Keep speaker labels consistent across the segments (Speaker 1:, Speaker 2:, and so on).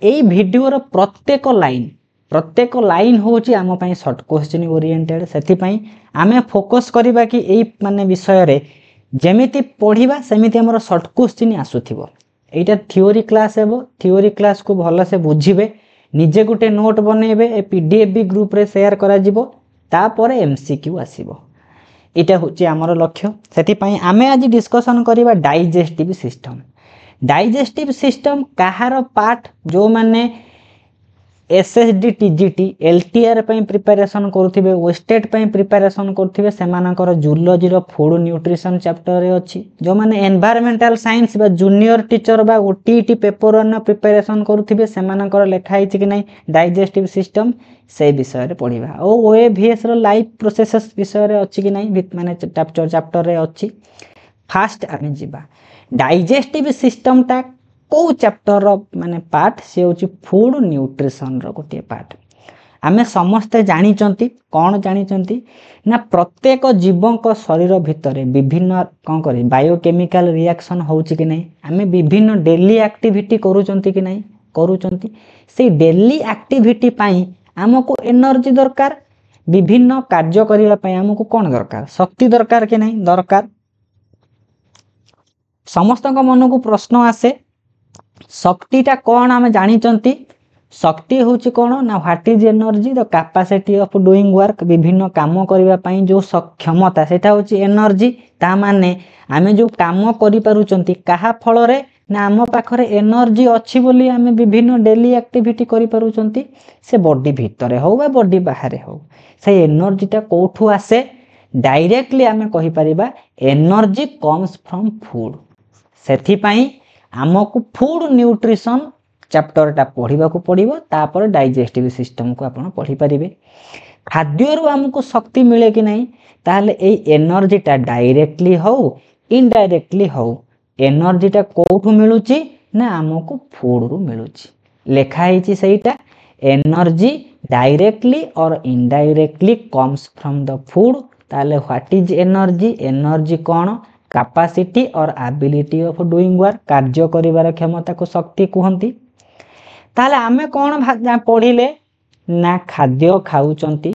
Speaker 1: एई भिडियोर प्रत्येक लाइन होची आम पई शॉर्ट क्वेश्चन ओरिएंटेड सेति पई आमे फोकस करबा कि एई माने विषय रे जेमिति पढ़िबा सेमिति हमर शॉर्ट क्वेश्चन आसुथिबो। एटा थ्योरी क्लास हेबो, थ्योरी क्लास को भलो से बुझिबे, निजे गुटे नोट बनेबे, ए पीडीएफ भी ग्रुप रे शेयर करा जिवो, तापर एमसीक्यू आसीबो। इटा होची हमर लक्ष्य। सेति पई आमे आज डिस्कशन करिबा डाइजेस्टिव सिस्टम। डाइजेस्टिव सिस्टम काहार पार्ट जो माने एसएसडी टीजीटी एलटीआर पई प्रिपरेशन करूथिबे, ओस्टेट पई प्रिपरेशन करूथिबे, सेमानकर जूलॉजी रो फूड न्यूट्रिशन चैप्टर रे अछि। जो माने एनवायरमेंटल साइंस बा जूनियर टीचर बा ओटीटी पेपर 1 प्रिपरेशन करूथिबे, सेमानकर लेखा हिच कि नै डाइजेस्टिव सिस्टम से विषय रे पढिबा। ओ ओएवीएस रो लाइफ प्रोसेसेस विषय रे अछि कि नै माने चैप्टर रे अछि। फास्ट आमे जिबा डाइजेस्टिव सिस्टम ता को चैप्टर रो माने पार्ट से होची फूड न्यूट्रिशन रो गोटे पार्ट। आमे समस्ते जानि चंती कोन जानि चंती ना प्रत्येक जीवों को शरीर भितरे विभिन्न कोन करी बायोकेमिकल रिएक्शन होची कि नै, आमे विभिन्न डेली एक्टिविटी करू चंती कि नै करू चंती। से डेली एक्टिविटी पई हमको एनर्जी दरकार, विभिन्न कार्य करिया पई हमको कोन दरकार शक्ति दरकार कि नै दरकार। समस्त को मन को प्रश्न आसे शक्तिटा कौन आम जानी चंती। शक्ति होची कौन ना what is energy the capacity of doing work, विभिन्न काम करिवा पई जो क्षमता सेटा होची एनर्जी। ता माने आमे जो काम करि पारु चंती काहा फल रे ना आम पाखरे एनर्जी अछि बोली आमे विभिन्न डेली एक्टिविटी करि पारु चंती, से बॉडी भितरे हो बा बॉडी बाहरे हो। से एनर्जीटा कोठू आसे डायरेक्टली आमे कहि परिबा एनर्जी कम्स फ्रॉम फूड। सेथि पई आमको फूड न्यूट्रिशन चैप्टरटा पढ़िबा को पड़िबो, तापर डाइजेस्टिव सिस्टम को आपण पढ़ी परिबे। खाद्य रु हमको शक्ति मिले कि नहीं, ताहले ए एनर्जीटा डायरेक्टली हो इनडायरेक्टली हो एनर्जीटा कोठू मिलुची ना हमको फूड रु मिलुची। लेखा हिची सेटा एनर्जी डायरेक्टली और indirectly comes from the food. ताहले व्हाट इज एनर्जी, एनर्जी कौन कैपेसिटी और एबिलिटी ऑफ डूइंग वर्क, कार्य करिवार क्षमता को शक्ति कहंती। ताले आमे कौन पढ़िले ना खाद्य खाउचंती,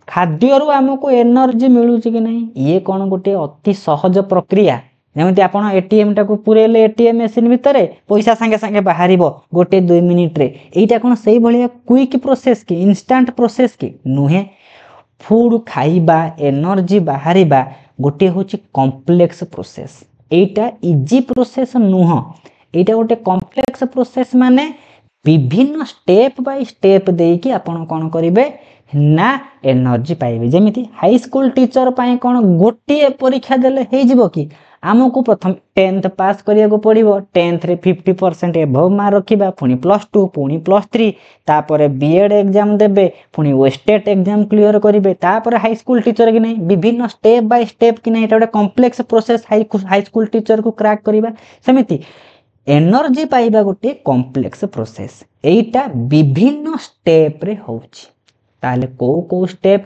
Speaker 1: खाद्य रु हमको एनर्जी मिलुची कि नहीं, ये कौन गोटे अति सहज प्रक्रिया। जेमति आपण एटीएम टा को पुरेले एटीएम मशीन भितरे पैसा संगे संगे बाहरिबो गोटे 2 मिनिट रे, एटा कोन सेही भलिया क्विक प्रोसेस की इंस्टेंट प्रोसेस की नुहे। फूड खाइबा एनर्जी बाहरिबा गोटे होची कॉम्प्लेक्स प्रोसेस, एटा इजी प्रोसेस नुह, एटा गोटे कॉम्प्लेक्स प्रोसेस माने विभिन्न स्टेप बाय स्टेप देकी आपण कोन करिवे ना एनर्जी पाइबे। जेमिति हाई स्कूल टीचर पाए कोन गोटे परीक्षा देले हे जिवो कि हमको प्रथम 10th पास करिया को पड़िबो, 10th रे 50% एबव मार्क रखिबा, पुनी +2 पुनी +3, तापर बीएड एग्जाम देबे, पुनी ओस्टेट एग्जाम क्लियर करिवे, तापर हाई स्कूल टीचर कि नै विभिन्न स्टेप बाय स्टेप कि नै एटा गोटे complex process high school teacher को क्रैक करिबा। सेमिति एनर्जी पाइबा गोटे कॉम्प्लेक्स प्रोसेस, एटा विभिन्न स्टेप रे होउची। ताले को स्टेप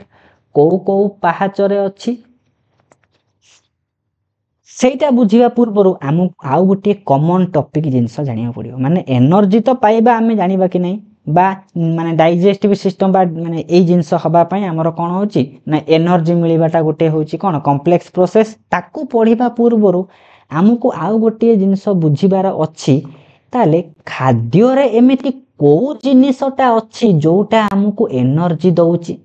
Speaker 1: को पाहाचरे अछि सेटा बुझिबा पूर्वरु आम आउ गोटे कॉमन टॉपिक जिंस जानिया पड़ियो। माने एनर्जी तो पाइबा आमे जानिबा कि नै बा माने डाइजेस्टिव सिस्टम बा माने ए जिंस हबा पई हमर कोन होची ना एनर्जी मिलिबाटा गोटे होची कोन कॉम्प्लेक्स प्रोसेस। ताकू पढ़िबा पूर्वरु हमको आउ गोटे जिंस बुझिबार अछि, ताले खाद्य रे एमिति को जिनिसटा अछि जोटा हमको एनर्जी दउची।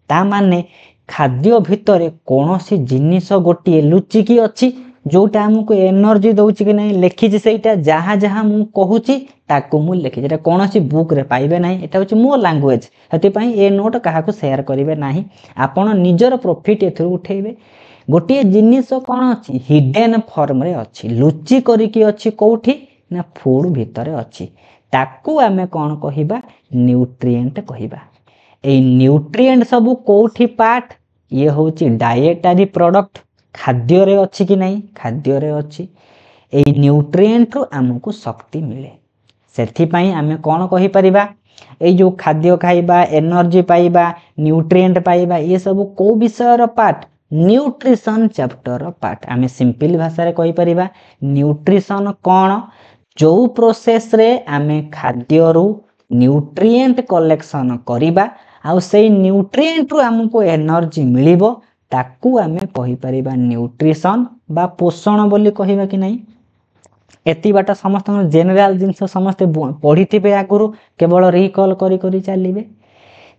Speaker 1: ता माने खाद्य भितरे कोनोसी जिनिस गोटे लुचि की अछि जोटा हमको एनर्जी दउची कि नै लेखिछि। सेटा जहा जहा मु कहूची ताको मु लेखि, जेटा कोनोसी बुक रे पाइबे नै, एटा होची मो लैंग्वेज। हति पई ए नोट काहा को शेयर करिवे नाही, आपण निजर प्रॉफिट एथरु उठेइबे। गोटे जिनिस कोन अछि हिडन फॉर्म रे अछि, लुचि करी की अछि कोठी ना फूड भितरे अछि, ताकू आमे कोन कहिबा न्यूट्रिएंट कहिबा। ए न्यूट्रिएंट सब कोठी पार्ट, ये होची डायेटरी प्रोडक्ट खाद्य रे अछि कि नहीं, खाद्य रे अछि। ए न्यूट्रिएंट रु हमको शक्ति मिले, सेथि पई आमे कोन कहि परिबा ए जो खाद्य खाइबा एनर्जी पाइबा न्यूट्रिएंट पाइबा ये सब को विषय रो पार्ट न्यूट्रिशन चैप्टर रो पार्ट। आमे सिंपल भाषा रे कहि परिबा न्यूट्रिशन कोन जो प्रोसेस रे आमे खाद्यरू न्यूट्रिएंट कलेक्शन करिबा आउ से न्यूट्रिएंट रु हमको एनर्जी मिलिबो ताकू आमे कहि परिबा न्यूट्रिशन बा पोषण बोली कहिबा कि नहीं। एति बाटा समस्त जेनेराल जिनस समस्त पढ़ी थे आगुरु केवल रिकॉल करी करी चलिए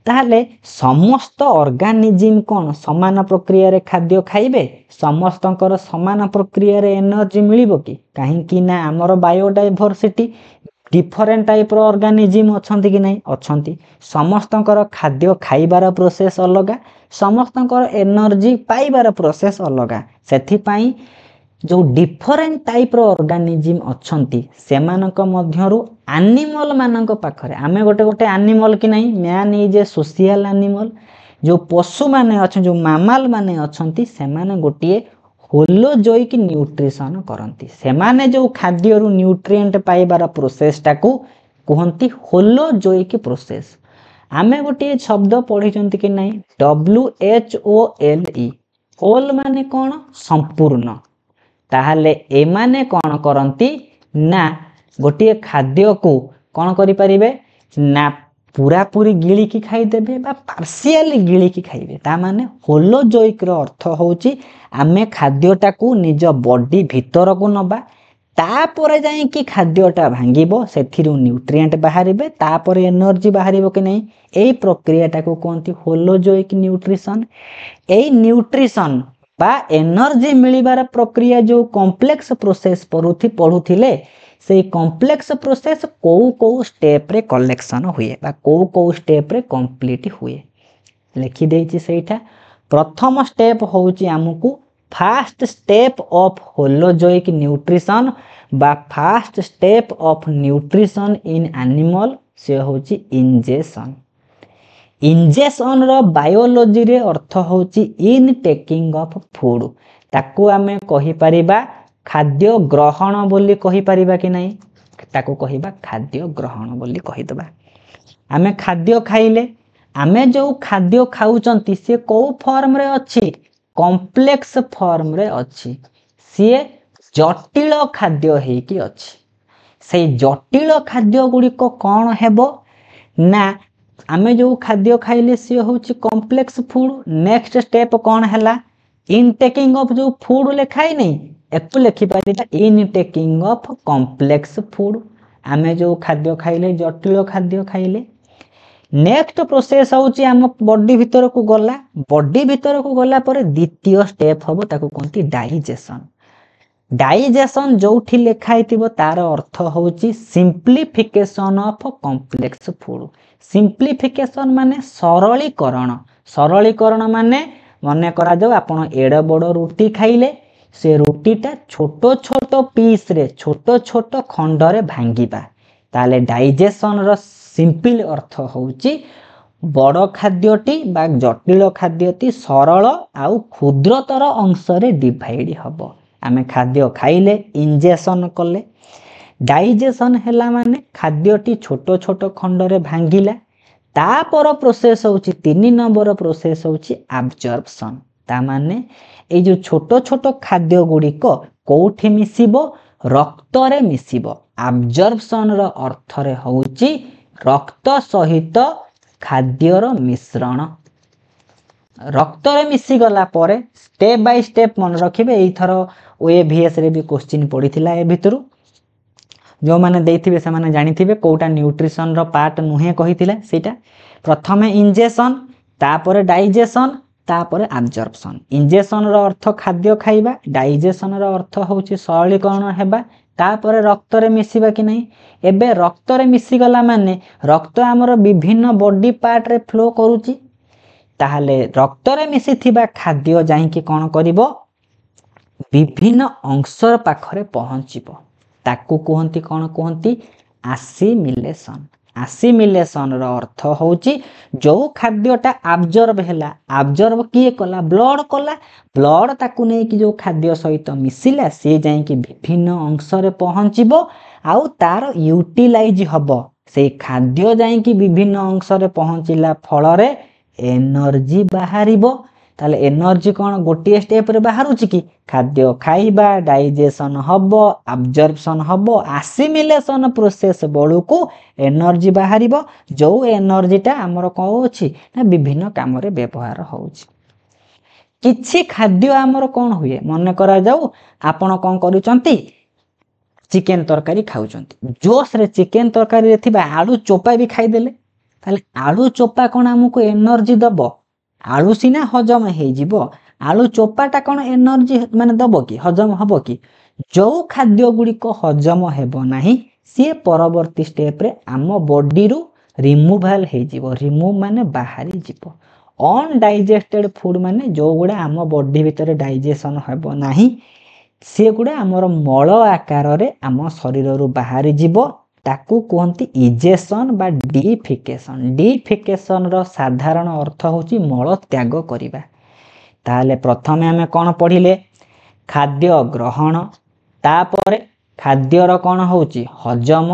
Speaker 1: ताहले समस्त ऑर्गेनिज्म कौन समान प्रक्रिया रे खाद्य खाइबे समस्त समान प्रक्रिया रे एनर्जी मिलिबो कि कहीं ना आमर बायोडाइवर्सिटी डिफरेंट टाइप रो ऑर्गेनिज्म अछंती कि नहीं अछंती समस्त खाद्य खाइबार प्रोसेस अलगा समस्त एनर्जी पाइबार प्रोसेस अलगा सेथि पाई जो डिफरेंट टाइप रो ऑर्गेनिज्म अछंती सेमानक मध्यरु एनिमल मानक पाखरे आमे गोटे गोटे एनिमल कि नहीं man is a social animal जो पशु माने अछन जो मैमल माने अछंती सेमाने गोटिए होलोजोइक न्यूट्रिशन करंती सेमाने जो खाद्य रु न्यूट्रिएंट पाइबार प्रोसेस टाकू कहंती होलोजोइक प्रोसेस आमे गोटिए शब्द पढ़िचंती कि नहीं WHOLE होल माने कोन संपूर्ण ताहले एमाने कौन करंती ना गोटे खाद्य को कौन करि परिबे ना पूरा पूरी गिली की खाई देबे बा पार्शियली गिली की खाइबे ता माने होलोजोइक रो अर्थ होउची आमे खाद्यटा को निज बॉडी भीतर को नबा तापरे जाई कि खाद्यटा भांगिबो सेथिरु न्यूट्रिएंट बाहरिबे तापरे एनर्जी बाहरिबो कि नहीं एई प्रक्रियाटा को कोनती होलोजोइक न्यूट्रिशन एई न्यूट्रिशन बा एनर्जी मिलिबार प्रक्रिया जो कॉम्प्लेक्स प्रोसेस पढ़ुथिले से कॉम्प्लेक्स प्रोसेस को स्टेप रे कलेक्शन हुए बा को स्टेप रे कंप्लीट हुए लिखि देछि सेटा प्रथम स्टेप होउची हमकु first step of holozoic nutrition बा first step of nutrition in animal से होउची इंजेक्शन इंजेक्शन रो बायोलॉजी रे अर्थ होची इन टेकिंग ऑफ फूड ताकू आमे कहि परिबा खाद्य ग्रहण बोली कहि परिबा कि नहीं ताकू कहिबा खाद्य ग्रहण बोली कहि दबा आमे खाद्य खाइले आमे जो खाद्य खाउचंती से को फॉर्म रे अछि कॉम्प्लेक्स फॉर्म रे अछि से जटिल खाद्य हे कि अछि से जटिल खाद्य गुडी को कोन हेबो ना आमे जो खाद्य खाइले से होची कॉम्प्लेक्स फूड नेक्स्ट स्टेप कौन हैला इन टेकिंग ऑफ जो फूड लिखाई नहीं एकु लिखि Parita in taking of complex food आमे जो खाद्य खाइले जटिल खाद्य खाइले नेक्स्ट प्रोसेस होची आम बॉडी भीतर को गला पर द्वितीय स्टेप हबो ताको कोनती डाइजेशन जोठी लिखाई थिबो तार अर्थ होची simplification of complex food simplification माने सरलीकरण माने मने करा जाओ आपण एड़ बड़ रुटी खाइले से रुटीटा छोटो छोटो पीस रे छोटो छोटो खंड रे भांगीबा ताले डाइजेशन रो सिंपल अर्थ होची बड़ खाद्यटी बा जटिल खाद्यटी सरल आउ क्षुद्रतर अंश रे डिवाइड हबो आमे खाद्य खाइले इंजेक्शन कले डाइजेशन हैला माने खाद्यटी छोटो छोटो खंड रे भांगिला तापर प्रोसेस होची 3 नंबर प्रोसेस होची एब्जॉर्प्शन ता माने ए जो छोटो छोटो खाद्य गुडी को कोठी मिसिबो रक्त रे मिसिबो एब्जॉर्प्शन रो अर्थ रे होची रक्त सहित खाद्य रो मिश्रण रक्त रे मिसी गला परे स्टेप बाय स्टेप मन रखिबे एई थरो ओएवीएस रे भी क्वेश्चन पडिथिला ए भितरु जो माने देथिबे से माने जानिथिबे कोटा न्यूट्रिशन रो पार्ट नुहे कहिथिला सेटा प्रथमे इंजेक्शन तापरे डाइजेशन तापरे एब्जॉर्प्शन इंजेक्शन रो अर्थ खाद्य खाइबा डाइजेशन रो अर्थ होची सरलीकरण हेबा तापरे रक्त रे मिसिबा कि नहीं एबे रक्त रे मिसी गला माने रक्त हमर विभिन्न बॉडी पार्ट रे फ्लो करूची ताहले रक्त रे मिसी थिबा खाद्य जाई कि कोन करिवो विभिन्न अंशर पाखरे पहुंचीबो ताकू कहंती कोन कहंती आसिमिलेशन रो अर्थ होची जो खाद्यटा एब्जॉर्ब हैला एब्जॉर्ब किए कला ब्लड ताकू नै कि जो खाद्य सहित मिसिला से जाई कि विभिन्न अंश रे पहुंचीबो आउ तार यूटिलाइज हबो से खाद्य जाई कि विभिन्न अंश रे पहुंचिला फल रे एनर्जी बाहरिबो ताले एनर्जी कौन गोटे स्टेप रे बाहरुची कि खाद्य खाइबा डाइजेशन हबो अब्जॉर्प्शन हबो आसिमिलेशन प्रोसेस बळु को एनर्जी बाहरिबो जो एनर्जीटा हमर कौन अछि ना विभिन्न काम रे व्यवहार होउची किछि खाद्य हमर कौन हुए मन करा जाऊ आपण कौन करूचंती चिकेन तरकारी खाउचंती जोश रे चिकेन तरकारी रे थिबा आलू चोपा भी खाई देले ताले आलू चोपा कौन हमको एनर्जी दबो आलू सीना हजम हे जीवो आलू चोपाटा कौन एनर्जी माने दबो कि हजम हबो कि जो खाद्य गुडी को हजम हेबो नाही सी परवर्ती स्टेप रे आम बॉडी रु रिमूवल हे जीवो रिमूव माने बाहरी जीवो अनडाइजेस्टेड फूड माने जो गुडा आम बॉडी भीतर डाइजेशन हेबो नाही से गुडा हमर मल आकार रे आम शरीर रु बाहरी जीवो ताकू कहती इजेशन बा डिफिकेशन रो साधारण अर्थ होची मल त्याग करिबा ताले प्रथमे आमे कोन पढिले खाद्य ग्रहण तापरे खाद्य रो कोन होची हजम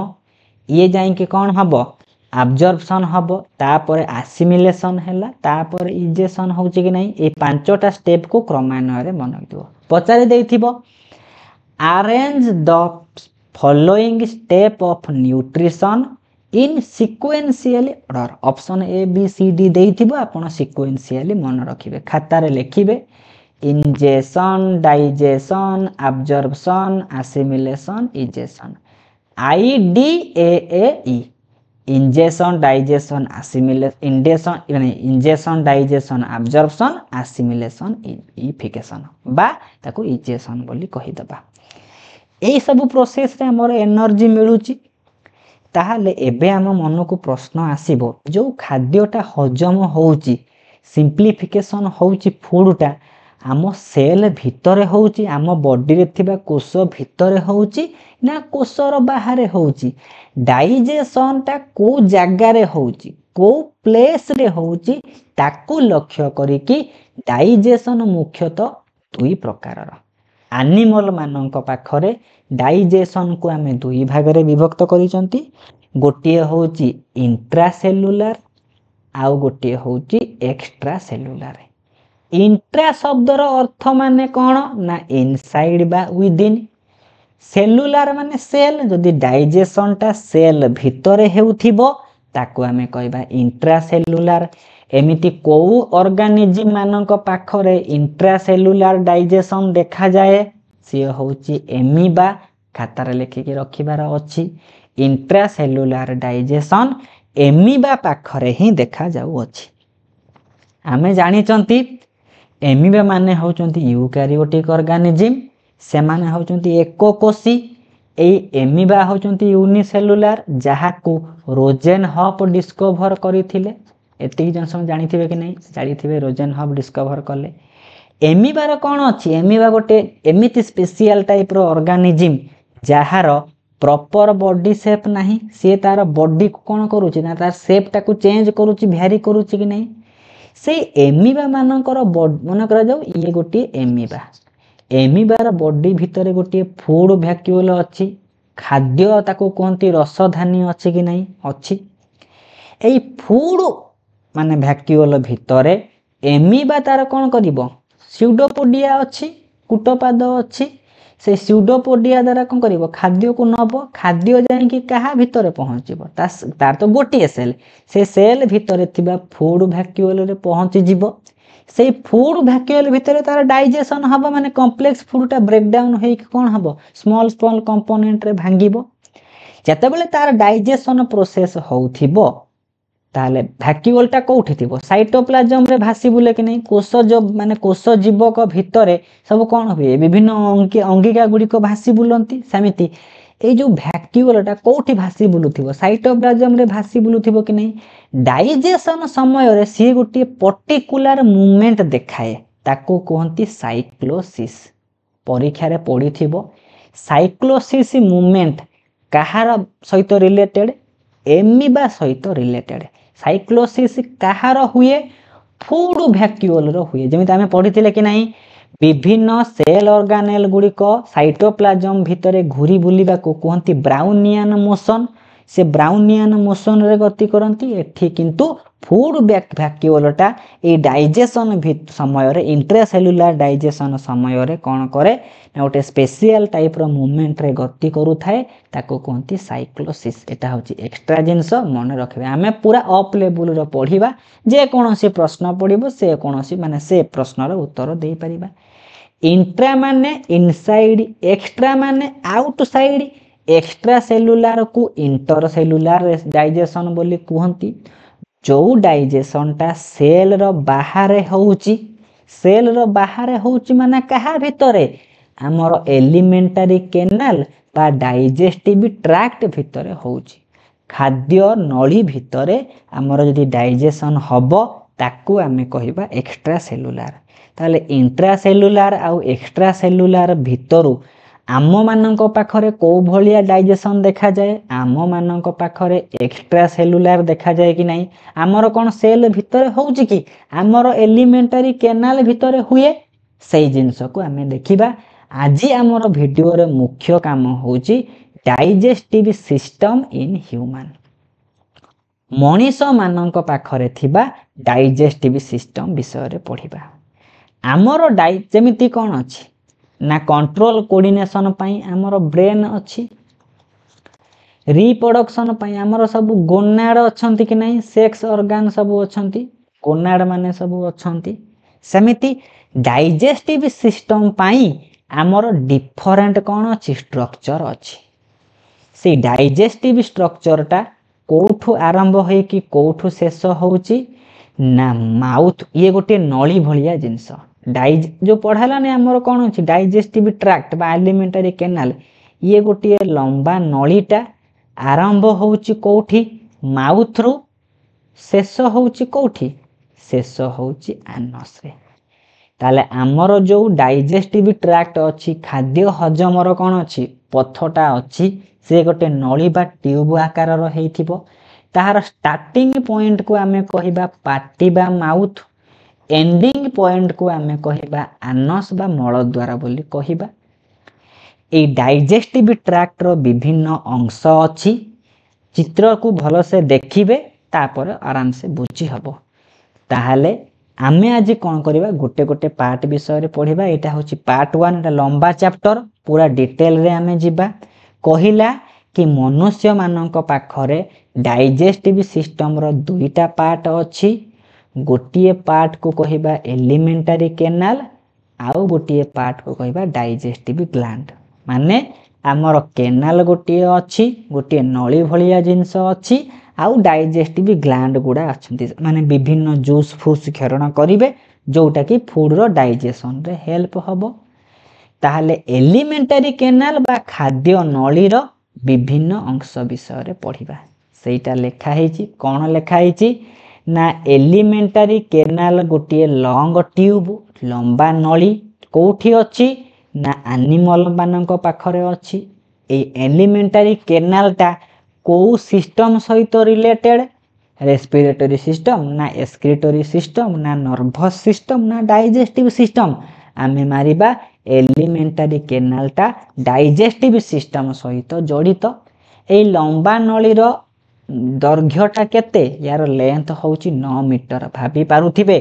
Speaker 1: ये जाई के कोन हबो अब्जॉर्प्शन हबो तापरे एसिमिलेशन हैला तापरे इजेशन होची कि नै ए पांचटा स्टेप को क्रमान्वय रे मन दियो पचारि देथिबो arrange the following step of nutrition in sequentially order option A B C D देथिबो आपण सिक्वेंशियली मन रखिबे खाता रे लिखिबे ingestion digestion absorption assimilation egestion I D A E ingestion digestion assimilation ingestion digestion absorption assimilation defecation बा ताको egestion बोली कहि दबा ए सब प्रोसेस रे हमर एनर्जी मिलुची ताहाले एबे हम मन को प्रश्न आसीबो जो खाद्यटा हजम होउची सिंप्लिफिकेशन होउची फूडटा आम सेल भितरे होउची आम बॉडी रे थिबा कोष भितरे होउची ना कोषर बाहरे होउची डाइजेशन टा को जगह रे होउची को प्लेस रे होउची ताकू लक्ष्य करी कि डाइजेशन मुख्यतः दुई प्रकारर एनिमल मानक पाखरे डाइजेशन को आमे दुई भाग रे विभक्त करिसंती गोटिए होउची इंट्रासेलुलर आउ गोटिए होउची एक्स्ट्रा सेलुलर इंट्रा शब्दर अर्थ माने कौन ना इनसाइड बा विदिन सेलुलर माने सेल जदि डाइजेशन टा सेल भितरे हेउथिबो ताको आमे कहबा इंट्रा सेलुलर एमिति को ऑर्गेनिज्म मानक पाखरे इंट्रा सेलुलर डाइजेशन देखा जाए सी होउची एमीबा खाता रे लिखि के रखिबार अछि इंट्रा सेलुलर डाइजेशन एमीबा पाखरे ही देखा जाउ अछि आमे जानि चंती एमीबा माने होचंती यूकैरियोटिक ऑर्गेनिज्म से माने होचंती एकोकोशी ए एमीबा होचंती यूनिसेलुलर जहा को रोजेन हप डिस्कवर करिथिले एति जन जानिथिबे कि नै जानिथिबे रोजेन हप डिस्कवर कले एमीबार कोन अछि एमीबा गोटे एमिति स्पेशल टाइप रो ऑर्गेनिज्म जहार प्रॉपर बॉडी शेप नाही से तार बॉडी को कोन करूची ना तार शेप टाकू चेंज करूची वेरी करूची कि नै से एमीबा मानकर मन करा जाऊ ये गोटे एमीबार बॉडी भितर गोटे फूड वैक्यूल अच्छी खाद्य ताको कहती रसधानी अच्छी कि नहीं अच्छी एई फूड माने वैक्यूल भितर एमीबा तार कौन करिवो स्यूडोपोडिया अच्छी कूटपाद अच्छी से स्यूडोपोडिया द्वारा कौन करिवो खाद्य को नब खाद्य जाई कि कहा भितर पहुंचीबो तार तो गोटे सेल से सेल भितर थिबा फूड वैक्यूल रे पहुंची जीवो से फूड वैक्यूल भितर तार डाइजेशन हबो माने कॉम्प्लेक्स फूडटा ब्रेक डाउन होई कि कोन हबो स्मॉल स्मॉल कंपोनेंट रे भांगीबो जते बेले तार डाइजेशन प्रोसेस होउथिबो ताले वैक्यूलटा कोठी थिबो साइटोप्लाज्म रे भासी बुले कि नै कोष जो माने कोष जीवक भितरे सब कोन हुए विभिन्न अंगिका गुडी को भासी बुलंती समिति ए जो वैक्यूलटा कोठी भासी बुलुथिबो साइटोप्लाज्म रे भासी बुलुथिबो कि नै डाइजेशन समय रे सी गुटी पर्टिकुलर मूवमेंट देखाए ताको कहंती साइक्लोसिस परीक्षा रे पढिथिबो साइक्लोसिस मूवमेंट कहार सहित रिलेटेड एमीबा सहित रिलेटेड साइक्लोसिस कहार हुए फूड वैक्यूल रो हुए जेमिति आमे पढिथिले कि नै विभिन्न सेल ऑर्गेनेल गुडी को साइटोप्लाज्म भितरे घुरी बुलिबा को कहंती ब्राउनियन मोशन से ब्राउनियन मोशन रे गति करती एठी किंतु फूड भैक्यूलटा ये डाइजेशन समय इंट्रासेलुलार डाइजेशन समय कौन करे ना गोटे स्पेशल टाइप रो मूवमेंट रे गति करूथाए ताको कहती साइक्लोसिस। एटा होची एक्स्ट्रा जिनस मन रखिबे आमे पूरा अप लेवल रो पढ़िबा जे कोनोसी प्रश्न पड़िबो से कोनोसी माने से प्रश्न रो उत्तर देई परिबा। इंट्रा माने इनसाइड एक्स्ट्रा माने आउटसाइड एक्स्ट्रा सेलुलार को इंटर सेलुलार डाइजेशन बोली कहती जो डाइजेशन टा सेल रो बाहर होउची सेल रो बाहर होउची माने कहा भितरे हमर एलिमेंटरी कैनाल बा डाइजेस्टिव ट्रैक्ट भितरे होउची खाद्य नली भितरे हमर जदि डाइजेशन हबो ताकू आमे कहिबा एक्स्ट्रा सेलुलार। ताले इंट्रा सेलुलार आउ एक्स्ट्रा सेलुलार भितरु आम मानक पाखरे को भलिया डाइजेशन देखा जाए आम मानक पाखरे एक्स्ट्रा सेलुलार देखा जाए कि नहीं आमर कौन सेल भितर होउची कि आमर एलिमेंटरी कैनाल भितर हुए सही जिनस को आमे देखिबा। आज आमर वीडियो रे मुख्य काम होउची digestive system in human Manish मानक पाखरे थिबा डाइजेस्टिव सिस्टम विषय रे पढ़िबा। आमर जेमिति कौन अछि ना कंट्रोल कोऑर्डिनेशन पाई आमर ब्रेन अछि रिप्रोडक्शन पाई आमर सब गोनाड अछंती कि नहीं सेक्स ऑर्गन सब अछंती गोनाड माने सब अछंती सेमिति डाइजेस्टिव सिस्टम पाई आमर डिफरेंट कौन अछि स्ट्रक्चर अछि। से डाइजेस्टिव स्ट्रक्चर टा कोठु आरंभ होई कि कोठु शेष होउची ना माउथ ये गोटे नली भलिया जिंस जो पढ़ालाने आमर कौन अच्छी डाइजेस्टिव ट्रैक्ट बा एलिमेंटरी कैनाल ये गोटे लंबा नलीटा आरंभ होउची कोठी माउथ रु शेष होउची कोठी शेष होउची आनस रे। ताले आमर जो डाइजेस्टिव ट्रैक्ट अच्छी खाद्य हजमर कौन अच्छी पथटा अच्छी से गोटे नली बा ट्यूब आकार रहिथिबो ताहार स्टार्टिंग पॉइंट को आमे कहिबा पाटी बा माउथ एंडिंग पॉइंट को आमे कहिबा आनस बा मल द्वारा बोली कहिबा। ए डाइजेस्टिव ट्रैक्ट रो विभिन्न अंश अछि चित्र को भलो से देखिबे तापर आराम से बुझी हबो। ताहाले आमे आज कौन करिबा गोटे गोटे पार्ट विषय रे पढ़िबा। एटा होची पार्ट 1 एटा लंबा चैप्टर पूरा डिटेल रे आमे जिबा। कहिला कि मनुष्य मानक पाखरे डाइजेस्टिव सिस्टम रो दुईटा पार्ट अछि गोटिए पार्ट को कहिबा एलिमेंटरी कैनाल आउ गोटिए पार्ट को कहिबा डाइजेस्टिव ग्लैंड माने आमर कैनाल गोटिए अछि गोटिए नली भलिया जिंस अछि आउ डाइजेस्टिव ग्लैंड गुडा अछंती माने विभिन्न जूस फूस क्षरण करिवे जोटा कि फूड रो डाइजेशन रे हेल्प हबो। ताहले एलिमेंटरी कैनाल बा खाद्य नली रो विभिन्न अंश विषय रे पढ़िबा। सेटा लेखा हेची कोन लेखा हेची ना एलिमेंटरी कैनाल गोटिए लॉन्ग ट्यूब लंबा नली कोठी अछि ना एनिमल मानक पाखरे अछि। ए एलिमेंटरी कैनाल टा को सिस्टम सहित रिलेटेड रेस्पिरेटरी सिस्टम ना एक्सक्रीटरी सिस्टम ना नर्वस सिस्टम ना डाइजेस्टिव सिस्टम आमे मारिबा एलिमेंटरी कैनाल टा डाइजेस्टिव सिस्टम सहित जड़ित। ए लंबा नली रो दैर्घ्यटा केते यार लेंथ होउची 9 मीटर भाबी पारुथिबे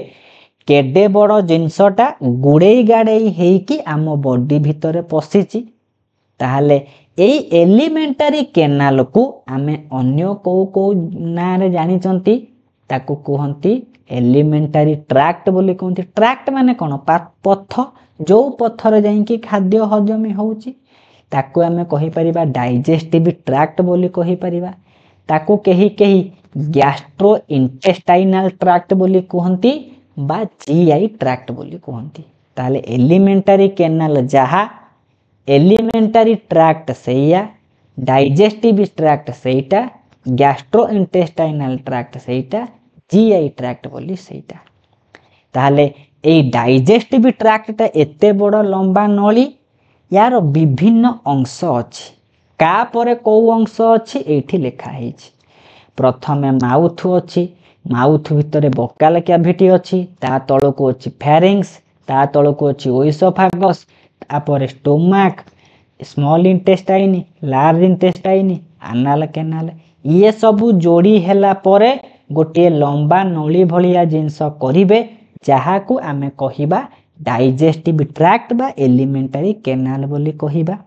Speaker 1: केडे बड़ जिनसटा गुड़ेई गाड़ेई हेकी आम बॉडी भितरे पशिची। ताहले एई एलिमेंटरी कैनाल को आमे अन्य को ना रे जानि चंती ताकू कहंती एलिमेंटरी ट्रैक्ट बोली कहंती। ट्रैक्ट माने कोन पथ जो पथर जाइकी खाद्य हजमी होउची ताकू आमे कहि परिबा डाइजेस्टिव ट्रैक्ट बोली कहि परिबा। ताकू केही केही गैस्ट्रो इंटेस्टाइनल ट्रैक्ट बोली कहंती बा जीआई ट्रैक्ट बोली कहंती। ताले एलिमेंटरी कैनाल जहा एलिमेंटरी ट्रैक्ट सेया डाइजेस्टिव ट्रैक्ट सेटा गैस्ट्रो इंटेस्टाइनल ट्रैक्ट सेटा जीआई ट्रैक्ट बोली सेटा। ताले ए डाइजेस्टिव ट्रैक्ट एते बड़ लंबा नली यार विभिन्न अंश अछि का परे को अंश अछि एठी लेखा हेछि। प्रथमे माउथ अछि माउथ भितरे वोकल कैविटी अछि ता तळको अछि फेरिंग्स ता तळको अछि ओइसोफागस तापर stomach small intestine large intestine anal canal ये सबू जोड़ी हैला परे गोटे लंबा नली भलिया जिनस करिवे जहाकू आमे कहिबा डाइजेस्टिव ट्रैक्ट बा एलिमेंटरी केनाल बोली कहिबा।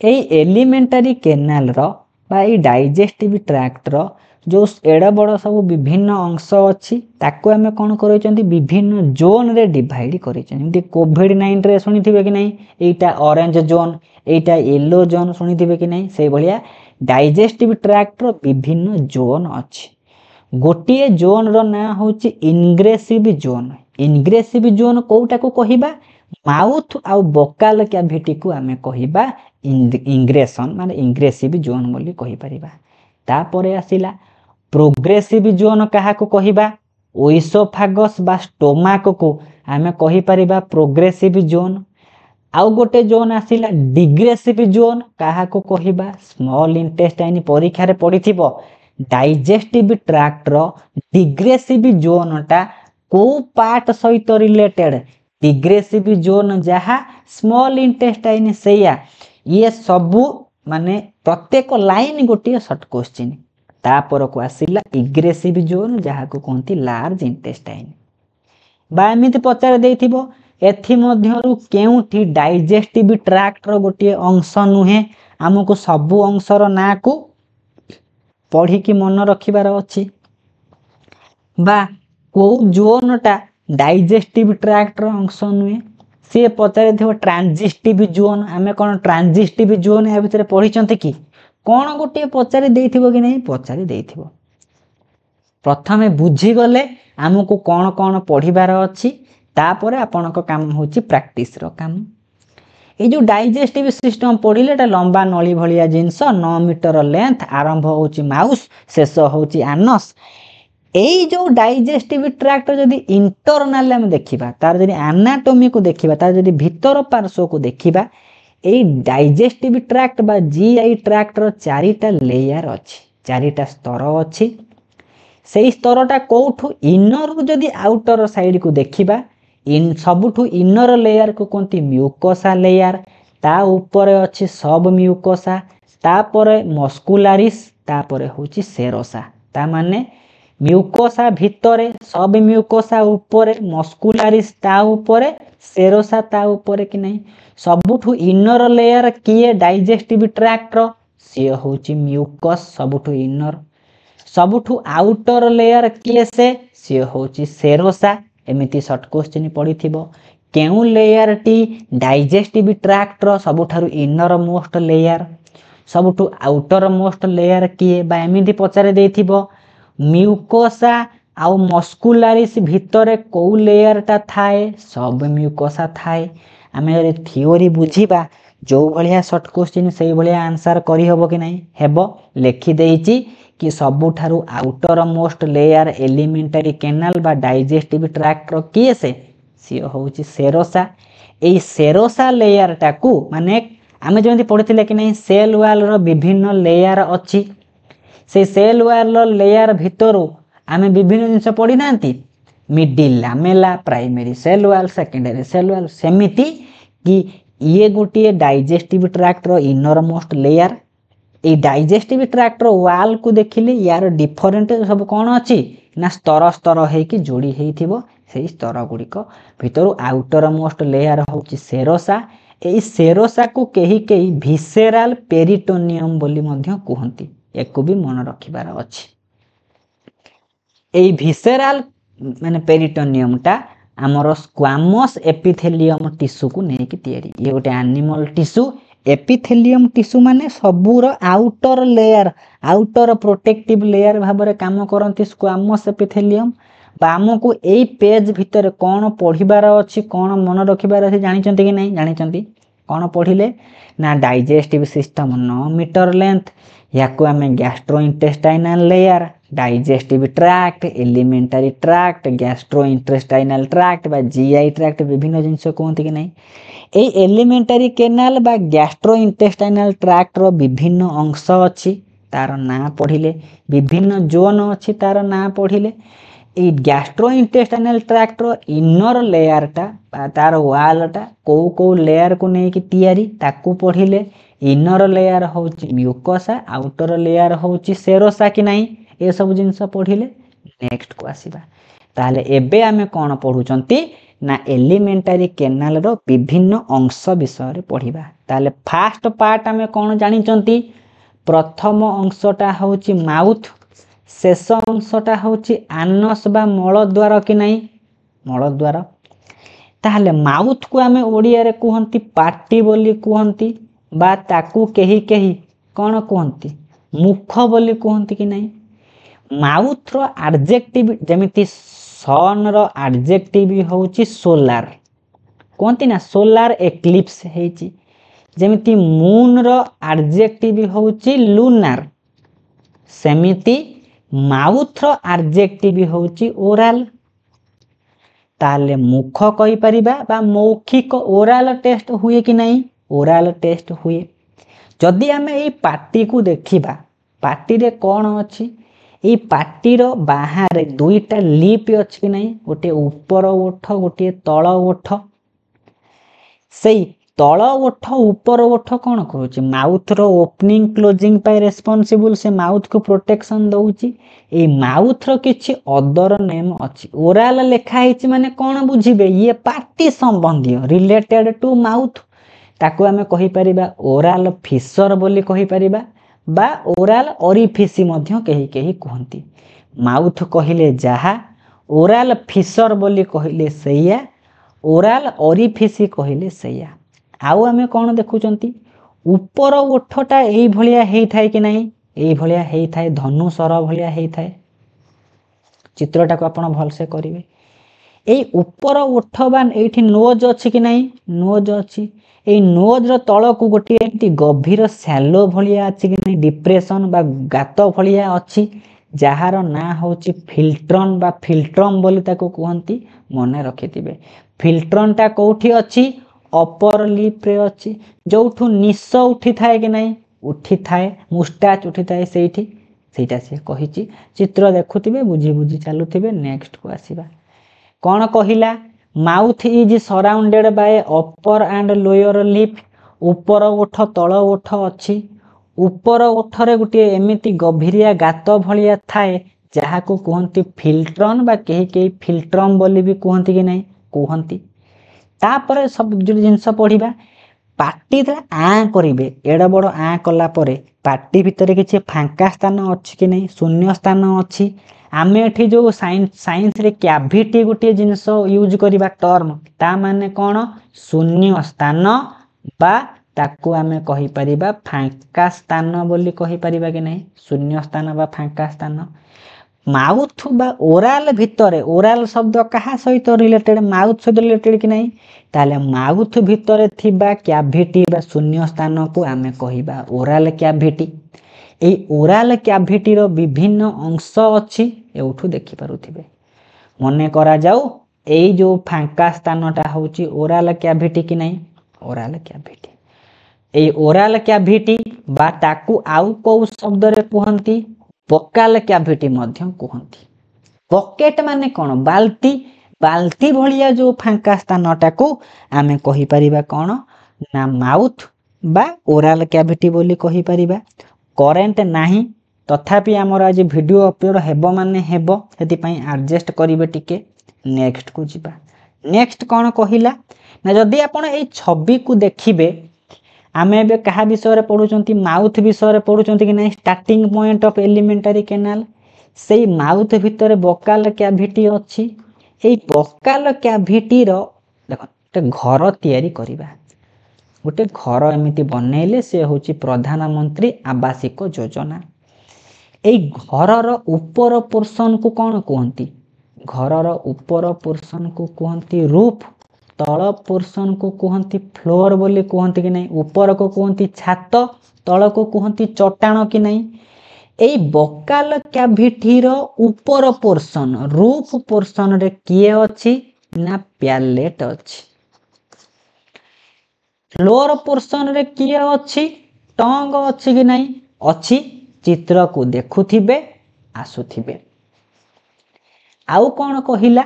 Speaker 1: एई एलिमेंटरी केनाल रो बा एई डाइजेस्टिव ट्रैक्ट रो जो एड़ बड़ सब विभिन्न अंश अच्छी ताकू आमे कौन करछंती विभिन्न जोन रे डिवाइड करछंती। कोविड-19 रे सुनिथिबे कि नहीं एटा ऑरेंज जोन एटा येलो जोन सुनिथिबे कि नहीं से भलिया डाइजेस्टिव ट्रैक्ट रो विभिन्न जोन अछि। गोटिए जोन रो ना होची इनग्रेसिव जोन। इनग्रेसिव जोन कोउटा को कहिबा माउथ आ वोकल कैविटी को आमे कहिबा इंग्रेशन माने इंग्रेसिव जोन बोली कहि परिबा। तापरे आसिला प्रोग्रेसिव जोन कहा को कहिबा ओइसोफागस बा स्टोमाक को आमे कहि परिबा प्रोग्रेसिव जोन। आउ गोटे जोन आसिला डिग्रेसिव जोन कहा को कहिबा स्मॉल इंटेस्टाइन परीक्षा रे पड़िथिबो डाइजेस्टिव ट्रैक्ट रो डिग्रेसिव जोन टा को पार्ट सहित रिलेटेड डिग्रेसिव जोन जहा स्मॉल इंटेस्टाइन सेया ये सबू माने प्रत्येक लाइन गोटे शॉर्ट क्वेश्चन। तापर को आसिला इग्रेसिव जोन जहा को कहती लार्ज इंटेस्टाइन बा एमिति पचार देथिबो एथि मध्यरु केउठी डाइजेस्टिव ट्रैक्ट रो गोटे अंश नुहे हमको सबु अंशर ना को पढ़ी की मन रखिबार अछि बा को जोन टा डाइजेस्टिव ट्रैक्ट रो अंश नुहे सी पचारे थिबो ट्रांजिस्टिव जोन। आमे कोन ट्रांजिस्टिव जोन ए भितरे पढ़िचंती कि कोन गोटे पचारे देथिबो कि नहीं पचारे देथिबो। प्रथमे बुझी गले हमको कोन कोन पढ़िबार अछि तापरे आपनको काम होची प्रैक्टिस रो काम। ए जो डाइजेस्टिव सिस्टम पढ़िले एटा लंबा नली भलिया जिंस 9 मीटर लेंथ आरंभ होची माउस शेष होची एनस। एई जो डाइजेस्टिव ट्रैक्ट जदी इंटरनल हम देखिबा तार जदी एनाटॉमी को देखिबा तार जदी भीतर पार्श्व को देखिबा एई डाइजेस्टिव ट्रैक्ट बा जीआई ट्रैक्ट रो चारिटा लेयर अछि चारिटा स्तर अछि। सेई स्तरटा कोठु इनर जदी आउटर साइड को देखिबा इन सबुठु इनर लेयर को कोंती म्यूकोसा लेयर ता ऊपर अछि सब म्यूकोसा तापरे मस्कुलारिस तापरे होची सेरोसा। ता माने म्यूकोसा भितरे सब म्यूकोसा ऊपर मस्कुलारिस ता ऊपर सेरोसा ता ऊपर कि नहीं सबुठु इनर लेयर किए डाइजेस्टिव ट्रैक्ट रो से होची म्यूकस सबुठु इनर। सबुठु आउटर लेयर किए से होची सेरोसा। एमिति शॉर्ट क्वेश्चन पड़िथिबो केउ लेयर टी डाइजेस्टिव ट्रैक्ट रो सबुठारु इनर मोस्ट लेयर सबुठु आउटर मोस्ट लेयर किए बा एमिति पचारे देथिबो म्यूकोसा आउ मस्कुलारिस भितरे को लेयर टा थाए सब म्यूकोसा थाए। आमे रे थ्योरी बुझीबा जो भलिया शॉर्ट क्वेश्चन सेई भलिया आंसर करी हबो कि नहीं हेबो लेखि देइची कि सबुठारु outer most layer alimentary canal बा डाइजेस्टिव ट्रैक्ट रो किए से होची सेरोसा। एई सेरोसा लेयर टाकू माने आमे जेमति पढिथिले कि नहीं सेल वॉल रो विभिन्न लेयर अछि से सेल वॉल रो लेयर भितरु आमे विभिन्न जिंस पढि नांती middle lamella primary cell wall secondary cell wall सेमिति कि ये गोटे डाइजेस्टिव ट्रैक्ट रो इनर मोस्ट लेयर। ए डाइजेस्टिव ट्रैक्ट रो वॉल को देखिले यार डिफरेंट सब कोन अछि ना स्तर स्तर हे कि जोड़ी हेइथिबो सेई स्तर गुड़िक भितरु आउटर मोस्ट लेयर होची सेरोसा। ए सेरोसा को केही केही विसेराल पेरिटोनियम बोली मध्य कहंती एको भी मन रखिबार अछि। ए विसेराल माने पेरिटोनियम टा हमर स्क्वामस एपिथेलियम टिश्यू को नेकी तयारी ये गोटे एनिमल टिश्यू। एपिथेलियम टिश्यू माने सबूर outer layer outer protective layer भाबरे काम करंती स्क्वामस एपिथेलियम। बामो को एई पेज भितर कोन पढिबार अछि कोन मन रखिबार अछि जानिचंती कि नहीं जानिचंती कोन पढिले ना डाइजेस्टिव सिस्टम 9 मीटर लेंथ याको आमे gastrointestinal layer digestive tract elementary tract gastrointestinal tract बा जीआई ट्रैक्ट विभिन्न जिंस कहंती कि नहीं। ए एलिमेंटरी केनाल बा गैस्ट्रोइंटेस्टाइनल ट्रैक्ट रो विभिन्न अंश अछि तार ना पढिले विभिन्न जोन अछि तार ना पढिले ए गैस्ट्रोइंटेस्टाइनल ट्रैक्ट रो इनर लेयर टा तार वॉल टा को लेयर को नै कि तयारी ताकू पढिले इनर लेयर होची म्यूकोसा आउटर लेयर होची सेरोसा कि नहीं ए सब जिंस पढ़िले नेक्स्ट को आसीबा ताले एबे आमे कोन पढुचंती ना एलिमेंटरी केनाल रो विभिन्न अंश विषय रे पढ़िबा ताले फास्ट पार्ट आमे कोन जानिचंती प्रथम अंशटा होची माउथ शेष अंशटा होची आनस बा मल द्वार कि नहीं मल द्वार ताहले माउथ को आमे ओडिया रे कहंती पार्टी बोली कहंती बा ताकू केही केही कोन कहंती मुख बोली कहंती कि नहीं माउथ रो एडजेक्टिव जेमिति सन रो एडजेक्टिव होची सोलार कहंती ना सोलार एक्लिप्स हेची जेमिति मून रो एडजेक्टिव होची लूनार सेमिति माउथ रो एडजेक्टिव होची ओरल ताले मुख कहि परिबा बा मौखिक ओरल टेस्ट हुए कि नहीं ओरल टेस्ट हुए जदि आमे ए पार्टी को देखिबा पार्टी रे कोन अछि ए पार्टी रो बाहर दुईटा लिप अछि कि नहीं गोटे ऊपर ओठ गोटे तळ ओठ सेई तळ ओठ ऊपर ओठ कोन करूची माउथ रो ओपनिंग क्लोजिंग पाई रेस्पोंसिबल से माउथ को प्रोटेक्शन दउची ए माउथ रो किछि अदर नेम अछि ओरल लेखा हिची माने कोन बुझिबे ये पार्टी संबंधी रिलेटेड टू माउथ ताको आमे कहि परिबा ओरल फिशर बोली कहि परिबा बा ओरल ओरिफिसी मध्य केही केही कहंती माउथ कहिले जाहा ओरल फिशर बोली कहिले सैया ओरल ओरिफिसी कहिले सैया आउ आमे कोन देखुचंती ऊपर ओठटा एई भलिया हेई थाए कि नहीं एई भलिया हेई थाए धनुसर भलिया हेई थाए चित्रटा को आपण भल से करिवे एई ऊपर ओठ बान एठी नोज अछि कि नहीं नोज अछि एई नोज रो तळ को गोटी एठी गभीर सैलो भलिया अछि कि नहीं डिप्रेशन बा गात भलिया अछि जहार ना होची फिल्ट्रन बा फिल्ट्रम बोली ताको कहंती मने रखिथिबे फिल्ट्रनटा कोठी अछि अपर लिप रे अछि जोठु निस उठी थाए कि नहीं उठी थाए मुस्टाच उठी थाए सेटा से कहिची चित्र देखुथिबे बुझी बुझी चालुथिबे नेक्स्ट को आसीबा कोन कहिला mouth is surrounded by upper and lower lip ऊपर ओठ तळ ओठ अछि ऊपर ओठ रे गुटे एमिति गभीरिया गात भलिया थाए जहा को कहंती फिल्ट्रन बा केही केही फिल्ट्रम बोली भी कहंती कि नहीं कहंती तापर सब जिंस पढ़िबा पार्टी रे आ करिवे एडा बड़ आ कला परे पार्टी भितरे किछि फांका स्थान अछि कि नहीं शून्य स्थान अछि आमे एठी जो साइंस रे कैविटी गुटे जिंस यूज करिबा टर्म ता माने कोन शून्य स्थान बा ताकू आमे कहि परिबा फांका स्थान बोली कहि परिबा कि नहीं शून्य स्थान बा फांका स्थान माउथ बा ओरल भितरे ओरल शब्द कहा सहित रिलेटेड माउथ सहित रिलेटेड कि नहीं ताले माउथ भितरे थिबा कैविटी बा शून्य स्थान को आमे कहिबा ओरल कैविटी ए ओरल कैविटी रो विभिन्न अंश अछि एउठु देखि पारुथिबे मने करा जाऊ एई जो फांका स्थानटा होची ओरल कैविटी कि नहीं ओरल कैविटी ए ओरल कैविटी बा ताकू आउ को शब्द रे कहंती बकाल कैविटी मध्य कहंती पॉकेट माने कोन बाल्टी बाल्टी भलिया जो फांका स्थानटा को आमे कहि परिबा कोन ना माउथ बा ओरल कैविटी बोली कहि परिबा करेंट नाही तथापि हमर आज वीडियो अपलोड हेबो माने हेबो सेति पई एडजस्ट करिवे टिके नेक्स्ट को जिबा नेक्स्ट कोन कहिला ना जदी आपण ए छवि को देखिबे आमे बे कहा विषय रे पढुचंती माउथ विषय रे पढुचंती कि नहीं starting point of elementary canal सेई माउथ भितरे बकाल कैविटी अछि एई बकाल कैविटी रो देखो ते घर तयारी करिबा गोटे घर एमिति बनेले से होची प्रधानमंत्री आवासिक योजना एई घर रो ऊपर पोर्शन को कोन कहंती घर रो ऊपर पोर्शन को कहंती रूफ तळ पोर्शन को कहंती फ्लोर बोली कहंती कि नहीं ऊपर को कहंती छात तळ को कहंती चट्टान कि नहीं एई बकाल कैविटी रो ऊपर पोर्शन रूफ पोर्शन रे किए अछि ना पैलेट अछि फ्लोर पोर्शन रे किए अछि टंग अछि कि नहीं अछि चित्र को देखुथिबे आसुथिबे आउ कोन कहिला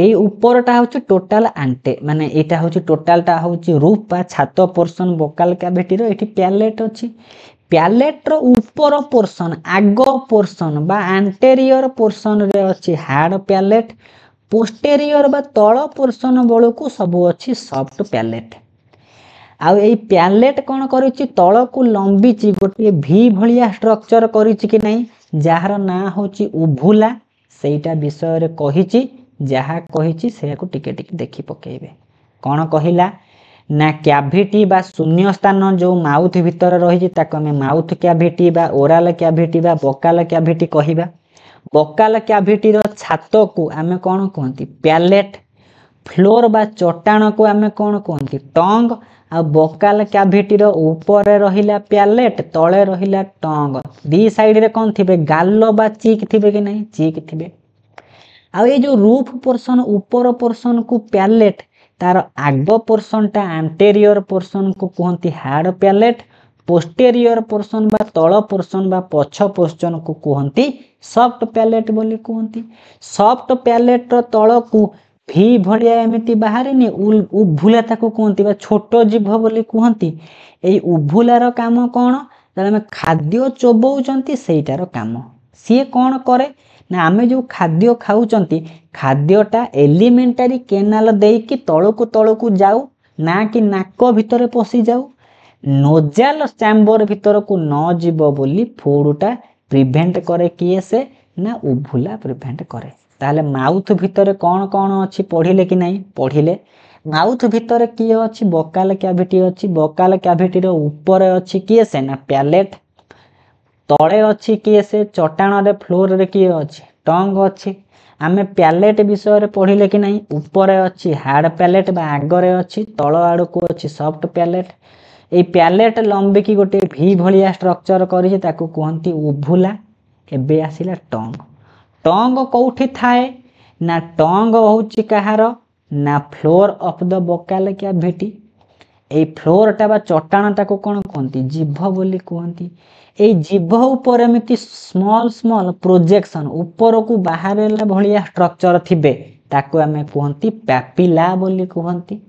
Speaker 1: এই উপরটা হচ্ছে টোটাল আন্টে মানে এটা হচ্ছে টোটালটা হচ্ছে রুফ বা ছাত পোর্সন ভোকাল ক্যাভিটির এটি প্যালেট ଅଛି ପ୍ୟାଲେଟ୍ର ଉପର ପୋର୍ସନ୍ ଆଗ ପୋର୍ସନ୍ ବା ଆଣ୍ଟେରିୟର ପୋର୍ସନ୍ରେ ଅଛି ହାର୍ଡ଼ ପ୍ୟାଲେଟ୍ ପୋଷ୍ଟେରିୟର ବା ତଳ ପୋର୍ସନ୍ ବେଳକୁ ସବୁ ଅଛି ସଫ୍ଟ ପ୍ୟାଲେଟ୍ ଆଉ ଏଇ ପ୍ୟାଲେଟ୍ କ'ଣ କରିଛି ତଳକୁ ଲମ୍ବିଛି ଗୋଟିଏ ଭି ଭଳିଆ ଷ୍ଟ୍ରକ୍ଚର କରିଛି କି ନାହିଁ ଯାହାର ନାଁ ହେଉଛି ଉଭୁଲା ସେଇଟା ବିଷୟରେ କହିଛି ଯାହା କହିଛି ସେଇଆକୁ ଟିକେ ଟିକେ ଦେଖି ପକେଇବେ କ'ଣ କହିଲା ନା କ୍ୟାଭିଟି ବା ଶୂନ୍ୟ ସ୍ଥାନ ଯେଉଁ ମାଉଥ ଭିତରେ ରହିଛି ତାକୁ ଆମେ ମାଉଥ କ୍ୟାଭିଟି ବା ଓରାଲ କ୍ୟାଭିଟି ବା ବକାଲ କ୍ୟାଭିଟି କହିବା ବକାଲ କ୍ୟାଭିଟିର ଛାତକୁ ଆମେ କ'ଣ କୁହନ୍ତି ପ୍ୟାଲେଟ୍ ଫ୍ଲୋର ବା ଚଟାଣକୁ ଆମେ କ'ଣ କୁହନ୍ତି ଟଙ୍ଗ ଆଉ ବକାଲ କ୍ୟାଭିଟିର ଉପରେ ରହିଲା ପ୍ୟାଲେଟ୍ ତଳେ ରହିଲା ଟଙ୍ଗ ଦି ସାଇଡରେ କ'ଣ ଥିବେ ଗାଲ ବା ଚିକ୍ ଥିବେ କି ନାହିଁ ଚିକ୍ ଥିବେ ଆଉ ଏଇ ଯେଉଁ ରୁଫ୍ ପୋର୍ସନ୍ ଉପର ପୋର୍ସନ୍କୁ ପ୍ୟାଲେଟ୍ तार आग पोर्सनटा आंटेरियर पोर्सन को कहती हार्ड प्यालेट पोस्टेरियर पोर्सन बा तल पोर्सन बा पछ पोर्सन को कहती सॉफ्ट प्यालेट बोली कहती सॉफ्ट प्यालेट तल को भी भलिया एमती बाहरिनी उभुला ताको कहती बा छोट जीभ बोली कहती एई उभुलार काम कौन आम खाद्य चोबौचंती सेटार काम सी कौन करे ना आमे जो खाद्य खाऊचंती खाद्यटा एलिमेंटारी केनाल देकी तलकू जाऊ ना कि नाक भितर पशि जाऊ नोजाल चैम्बर भितर को न जीव बोली फूडटा प्रिभेंट करे किए से ना उभुला प्रिभेंट करे ताले माउथ भितर कौन कौन अच्छी पढ़िले कि नहीं पढ़िले माउथ भितर किए अच्छी बकाल क्याभिटी अच्छी बकाल क्याभिटी ऊपर अच्छी किए से ना प्यालेट तले अच्छी किए से चटाण रे फ्लोर रे किए अच्छी टंग अच्छी आमे प्यालेट विषय पढ़िले कि नहीं ऊपर अच्छी हार्ड प्यालेट बा आगरे अच्छी तल आड़ को अच्छी सॉफ्ट प्यालेट ये प्यालेट लंबिकी गोटे भी भलिया स्ट्रक्चर करिछि ताकू कहती उभुला एबे आसिला टंग टंग कौठी थाए ना टंग होची कहार ना floor of the Bakal cavity ए फ्लोरटा बा चटाणटा को कौन कहती जीभ बोली कहती ए जीभ ऊपर एमती स्मॉल स्मॉल प्रोजेक्शन ऊपर को बाहर भलिया स्ट्रक्चर थिबे ताको आमे कहती पैपिला बोली कहती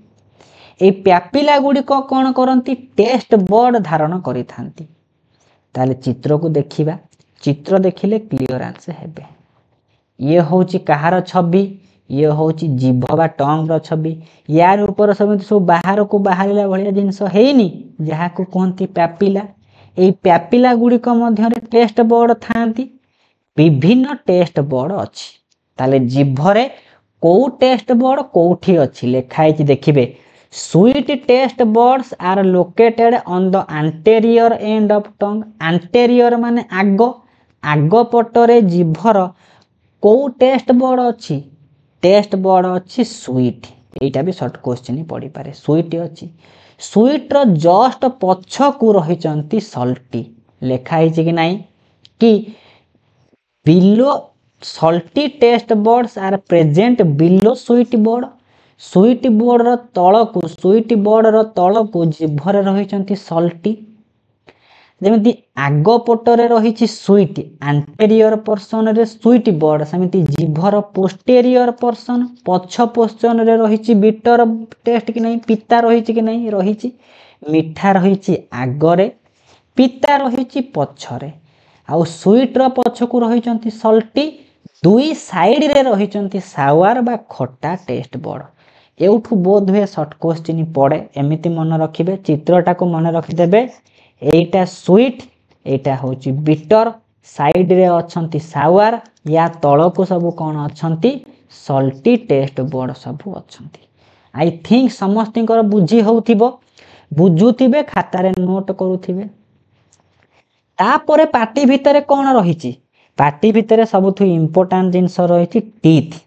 Speaker 1: ए पैपिला गुड़िक कौन करती टेस्ट बर्ड धारण करि थांती ताले चित्र को देखिबा चित्र देखिले क्लियरेंस हेबे ये होची कहार छवि ये होची जीभ बा टंग छवि यार ऊपर सब बाहर को बाहर भाया जिनस हेनी जहाँ को कहती पैपिला ये पैपिला गुड़िक मध्य टेस्ट बर्ड थांती विभिन्न टेस्ट बर्ड अच्छी ताले जीभरे को टेस्ट बर्ड कोठी अच्छी लेखाई देखिए sweet taste buds are located on the anterior end of tongue anterior माने आग आग पटरे जीभर को टेस्ट बर्ड अच्छी टेस्ट बर्ड अच्छी स्वीट एटा भी शॉर्ट क्वेश्चन पड़ी पारे स्वीट अच्छी स्वीट रो जस्ट पछकू रही सल्टी लेखाई कि नहीं कि below salty taste buds are present below sweet bud रो तल को जीभरे रही सल्टी जमी आग पटरे रही स्वीट आंटेरियर पोर्सन रे स्वीट बोर्ड सेमती जीभर पोस्टेरियर पोर्सन पछ पोर्सन रे रही बिटर टेस्ट कि नहीं पिता रही कि नहीं रही मिठा रही आगरे पिता रही पछरे आउ स्वीट रो पछकू रही सल्टी दुई साइड रे रही सावार बा खट्टा टेस्ट बोर्ड एउठू बोध हुए शॉर्ट क्वेश्चन पड़े एमिति मन रखिबे चित्रटा को मन रखिदेबे एटा स्वीट एटा होची बिटर साइड रे अछंती सावार या तल को सब कौन अछंती सल्टी टेस्ट बोर्ड सब अछंती आई थिंक समस्तिंकर बुझी होउथिबो बुझुथिबे खातारे नोट करूथिबे तापरे पार्टी भितरे कौन रहिछि पार्टी भितरे सबथु इंपोर्टेंट जिंस रहिछि टीथ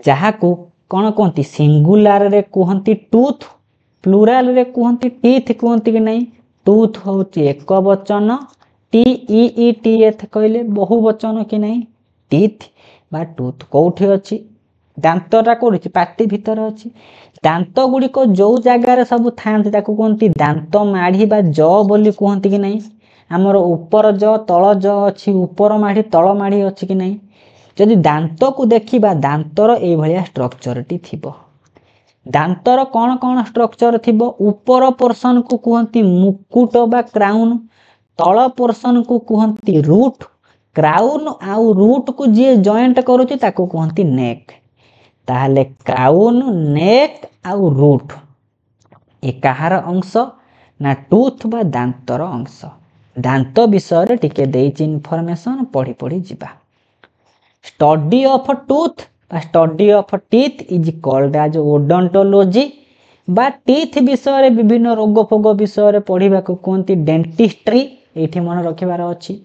Speaker 1: जहाँ को कौन कहती सिंगुलार रे कहती टूथ प्लूराल रे कहती टीथ कहती कि नहीं टूथ होची एक वचन TEETH कहले बहु वचन कि नहीं टीथ बा टूथ कौठी अच्छी दांतटा कौटी पार्टी भितर अच्छी दांत गुड़िक जो जगार सब थांती ताको कहती दांत माढ़ी बा ज बोली कहती कि नहीं आमर ऊपर ज तल ज अच्छी ऊपर माढ़ी तल माढ़ी अच्छी कि नहीं जदि दांत को देखिबा दांतर ए भलिया स्ट्रक्चर टी थिबो दांतर कौन कौन स्ट्रक्चर थिबो ऊपर पोर्शन को कहंती मुकुट बा क्राउन तल पोर्शन को कहंती रूट क्राउन आउ रूट को जे जॉइंट करूची ताको कहंती नेक ताहले क्राउन नेक आउ रूट ए कहार अंश ना टूथ बा दांतर अंश दांत विषय टिके देइछि इनफॉरमेशन पढ़ी पढ़ी जिबा study of tooth study of teeth is called as odontology बा टीथ विषय रे विभिन्न रोग फोग विषय रे पढ़िबा को कहंती डेंटिस्ट्री एठी मन रखिबार अछि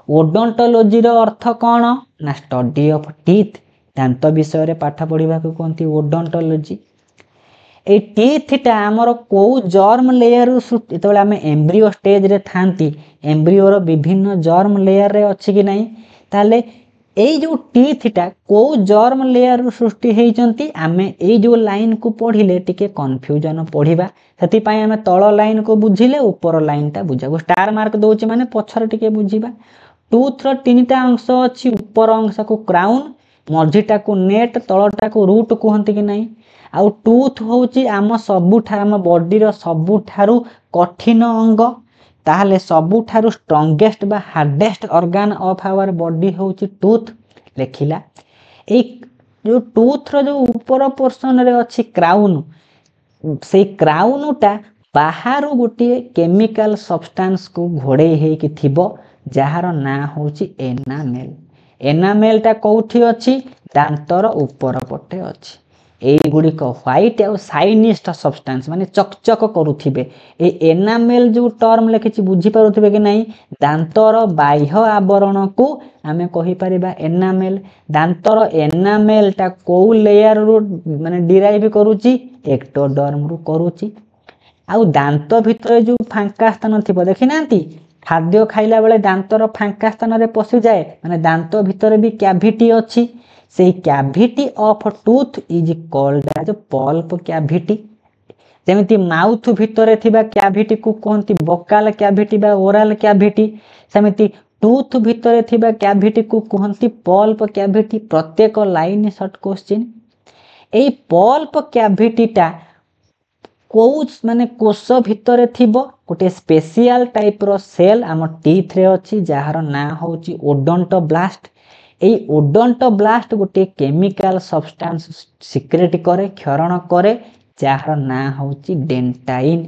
Speaker 1: ओडोंटोलॉजी रो अर्थ कोन ना स्टडी ऑफ टीथ दांत विषय रे पाठ पढ़िबा को कहंती ओडोंटोलॉजी ए टीथ आमर को जर्म लेयर जेतबेले आमे एम्ब्रियो स्टेज रे थांती एम्ब्रियो रो विभिन्न जर्म लेयर रे अछि कि नाही ताले एई जो टीथ को जर्म लेयर सृष्टि हेइचंती आमे एई जो लाइन को पढ़िले टिके कंफ्यूजन पढ़िबा सेति पई आमे तळ लाइन को बुझिले ऊपर लाइन ता बुझाबो स्टार मार्क दोछि माने पछर टिके बुझिबा टूथ रो तीनटा अंश अछि ऊपर अंश को क्राउन मझिटा को नेट तळटा को रूट कहंती कि नाही आउ टूथ होची आम सबुठा आम बॉडी रो सबुठारु कठिन अंग ताहले सबुठारु स्ट्रॉन्गेस्ट बा hardest organ of our body होची टूथ लेखिला ए जो टूथ रो जो ऊपर पोर्शन रे अछि क्राउन से क्राउन टा बाहर गोटे केमिकल सब्सटेंस को घोड़े हे कि थिबो जहार ना होची एनामेल एनामेल टा कोठी अछि दांतर ऊपर पटे अछि एई गुडी को व्हाइट और साइनिस्ट सब्सटेंस माने चकचक करूथिबे ए एनामेल जो टर्म लेखिछि बुझी पारुथिबे कि नाही दांतर बाह्य आवरण को आमे कहि परिबा एनामेल दांतर एनामेल टा को लेयर रो माने डिराइव करूची एक्टोडर्म रो करूची आउ दांत भितर जो फांका स्थान थिबो देखि नांती खाद्य खाइला बेले दांतर फांका स्थान रे पसि जाए माने दांत भितर भी कैविटी अछि से cavity of tooth is called as pulp cavity जेमिति माउथ भितर थिबा कैविटी को कहंती बकाल कैविटी बा ओरल कैविटी सेमिति टूथ भितर थिबा कैविटी को कहंती पल्प कैविटी प्रत्येक लाइन शॉर्ट क्वेश्चन एई पल्प कैविटी टा कोउस माने कोष भितर थिबो गोटे स्पेशल टाइप रो सेल आम टीथ रे अछि जहार ना होची ओडोंटोब्लास्ट ए ओडोंटोब्लास्ट गोटे केमिकल सब्सटेंस सिक्रेट करे क्षरण करे जहार ना होची डेंटाइन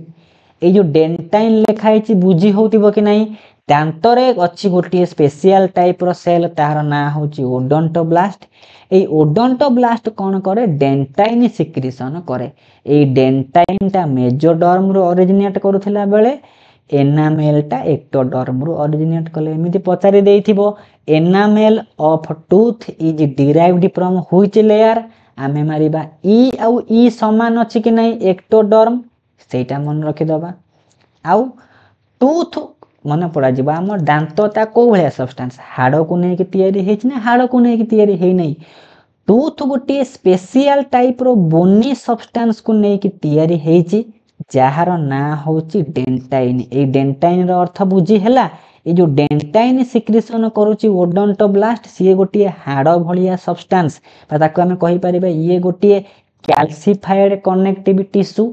Speaker 1: ए जो डेंटाइन लेखाई छि बुझी होतिबो कि नाही दांत रे अछि गोटे स्पेशल टाइप रो सेल तार ना होची ओडोंटोब्लास्ट ए ओडोंटोब्लास्ट कोन करे डेंटाइन सिक्रीशन करे ए डेंटाइन टा मेजोडर्म रो ओरिजिनेट करूथिला बेले एनामेल टा एक्टोडर्म रो ओरिजिनेट कले एमिति पचारि देइथिबो enamel of tooth is derived from which layer आमे मारिबा ई आउ ई समान अछि कि नाही एक्टोडर्म सेटा मन रखि दबा आउ टूथ मन पड़ा जिबा हम दांत ता को भलिया सब्सटेंस हाड़ को नै कि तयारी हेछि ना हाड़ को नै कि तयारी हेइ नै टूथ गोटे स्पेशल टाइप रो बोनी सब्सटेंस को नै कि तयारी हेछि जहार ना होची डेंटाइन ए डेंटाइन रो अर्थ बुझी हैला ए जो डेंटाइन सिक्रीशन करूची ओडोंटोब्लास्ट सी गोटे हाड़ भलिया सब्सटेंस ताको हमें कहि परिबा ये गोटे कैल्सिफाइड कनेक्टिव टिश्यू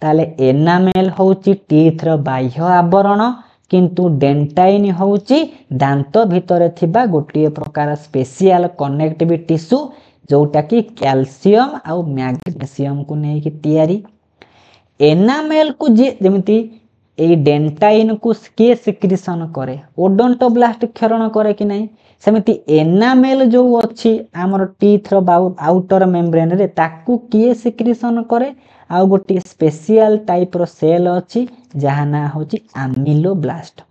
Speaker 1: ताले एनामेल होची टीथ रो बाह्य आवरण किंतु डेंटाइन होची दांत भितर थिबा गोटे प्रकार स्पेशल कनेक्टिव टिश्यू जोटा कि कैल्शियम आ मैग्नीशियम को नै कि तयारी एनामेल को जेमिति ए डेंटाइन को के सिक्रीशन करे ओडोंटोब्लास्ट क्षरण करे कि नाही सेमिति एनामेल जो अछि हमर टीथ रो आउटर मेम्ब्रेन रे ताकू के सिक्रीशन करे आ गोटे स्पेशल टाइप रो सेल अछि जहा ना होची अमिलोब्लास्ट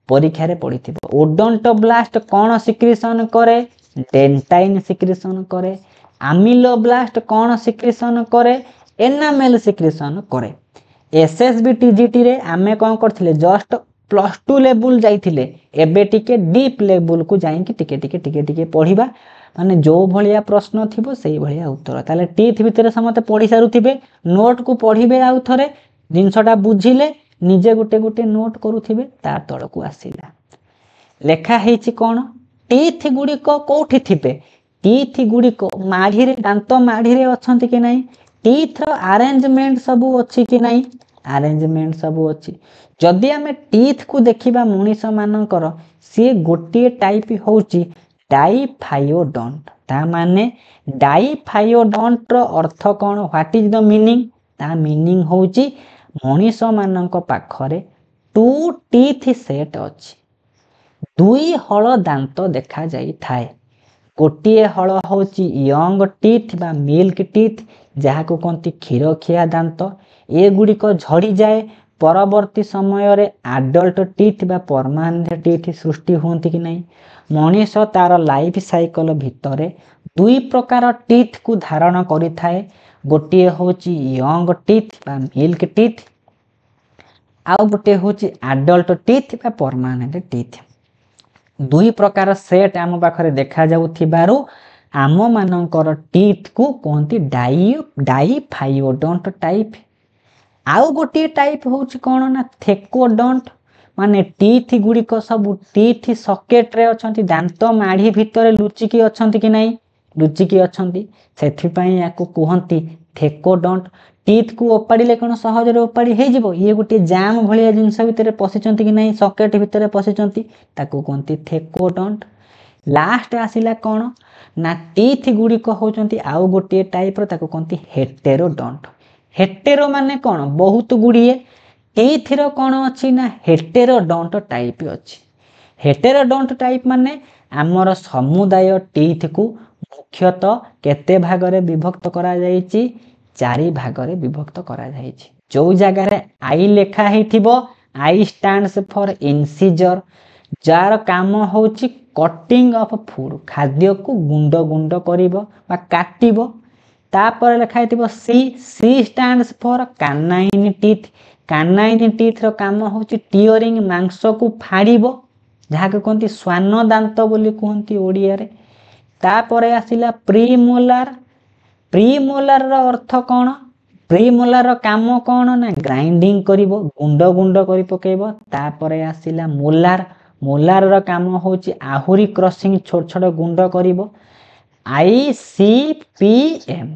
Speaker 1: परीक्षा रे पढिथिबो ओडोंटोब्लास्ट कोन सिक्रीशन करे डेंटाइन सिक्रीशन करे अमिलोब्लास्ट कोन सिक्रीशन करे एनामेल सिक्रीशन करे एसएसबी टीजीटी रे आमे कोन करथिले जस्ट +2 लेवल जाइथिले एबे टिके डीप लेवल को जाई कि टिके पढिबा माने जो भलिया प्रश्न थिबो सेही भलिया उत्तर ताले टीथ भितर समते पढि सारुथिबे नोट को पढिबे आउ थरे जिनसटा बुझिले निजे गोटे गोटे नोट करूथिबे ता तळ को आसीला लेखा हेछि कोन टीथ गुडी को कोठी थिबे टीथ गुड़िक माढ़ी दांत माढ़ी अच्छी कि नहीं टीथ रो अरेंजमेंट सबू अच्छी कि नहीं अरेंजमेंट सबू अच्छी जदि आम टीथ को देखा मनीष मानकर सी गोटे टाइप होची डाइफायोडोंट ता माने डाइफायोडोंट रो अर्थ कौन व्हाट इज द मीनिंग ता मीनिंग होची मनीष मानक पाखरे टू टीथ सेट अच्छी दुई हल दांत देखा जाई थाए गोटे हल होची यंग टीथ बा मिल्क टीथ जहाँ को कहती क्षीर खिया दांत ए गुड़िक झड़ी जाए परवर्ती समय रे आडल्ट टीथ बा परमानेंट टीथ सृष्टि होती कि नहीं मनीष तार लाइफ साइकिल भितर दुई प्रकार टीथ को धारण करिथाए गोटे होची यंग टीथ बा मिल्क टीथ आउ गोटे होची आडल्ट टीथ बा परमानेंट टीथ दुई प्रकार सेट आम पाखरे देखा जाउथिबारु आम मानकर टीथ को कहती डाइफायोडोंट टाइप आउ गोटे टाइप होची कौन ना थेकोडोंट माने टीथ गुड़िक सब टीथ सकेट रे अछंती दांत माढ़ी भितर लुचिकी अछंती कि नहीं लुचिकी अछंती सेथिपई याको कहती थेकोडोंट टीथ को ओपाड़े कौन सहज ओपाड़ी हो ये गोटे जाम भाया जिनस भितर पशिचंती कि नहीं सकेट भितर पशिचंती ताको कहती थेकोडोंट लास्ट आसिला कौन ना टीथ गुड़िक होचंती आउ गोटे टाइप रो ताको कहती हेटेरोडोंट हेटेरो माने कौन बहुत गुड़िए टीथ रो कौन अच्छी ना हेटेरोडोंट टाइप अच्छी हेटेरोडोंट टाइप माने आमर समुदाय टीथ को मुख्यतः केते भागरे विभक्त करा जायछि चारि भागरे विभक्त करा जायछि जो जगह रे आई लेखा हेथिबो आई स्टैंड्स फॉर इंसिजर जार काम होछि कटिंग ऑफ फूड खाद्य को गुंड गुंड करिवो बा काटिबो तापर लेखा हेथिबो सी सी स्टैंड्स फॉर कानाइन टीथ रो काम होछि टियरिंग मांस को फाड़िबो जहा को कहंती स्वान दांत बोली कहंती ओडिया रे तापर आसिला प्रीमोलार रो अर्थ कौन प्रीमोलार रो काम कौन ना ग्राइंडिंग करिवो गुंड गुंड करि पकेइबो तापर आसिला मोलार रो काम होछि आहुरी क्रॉसिंग छोट छोट गुंड करिवो ICPM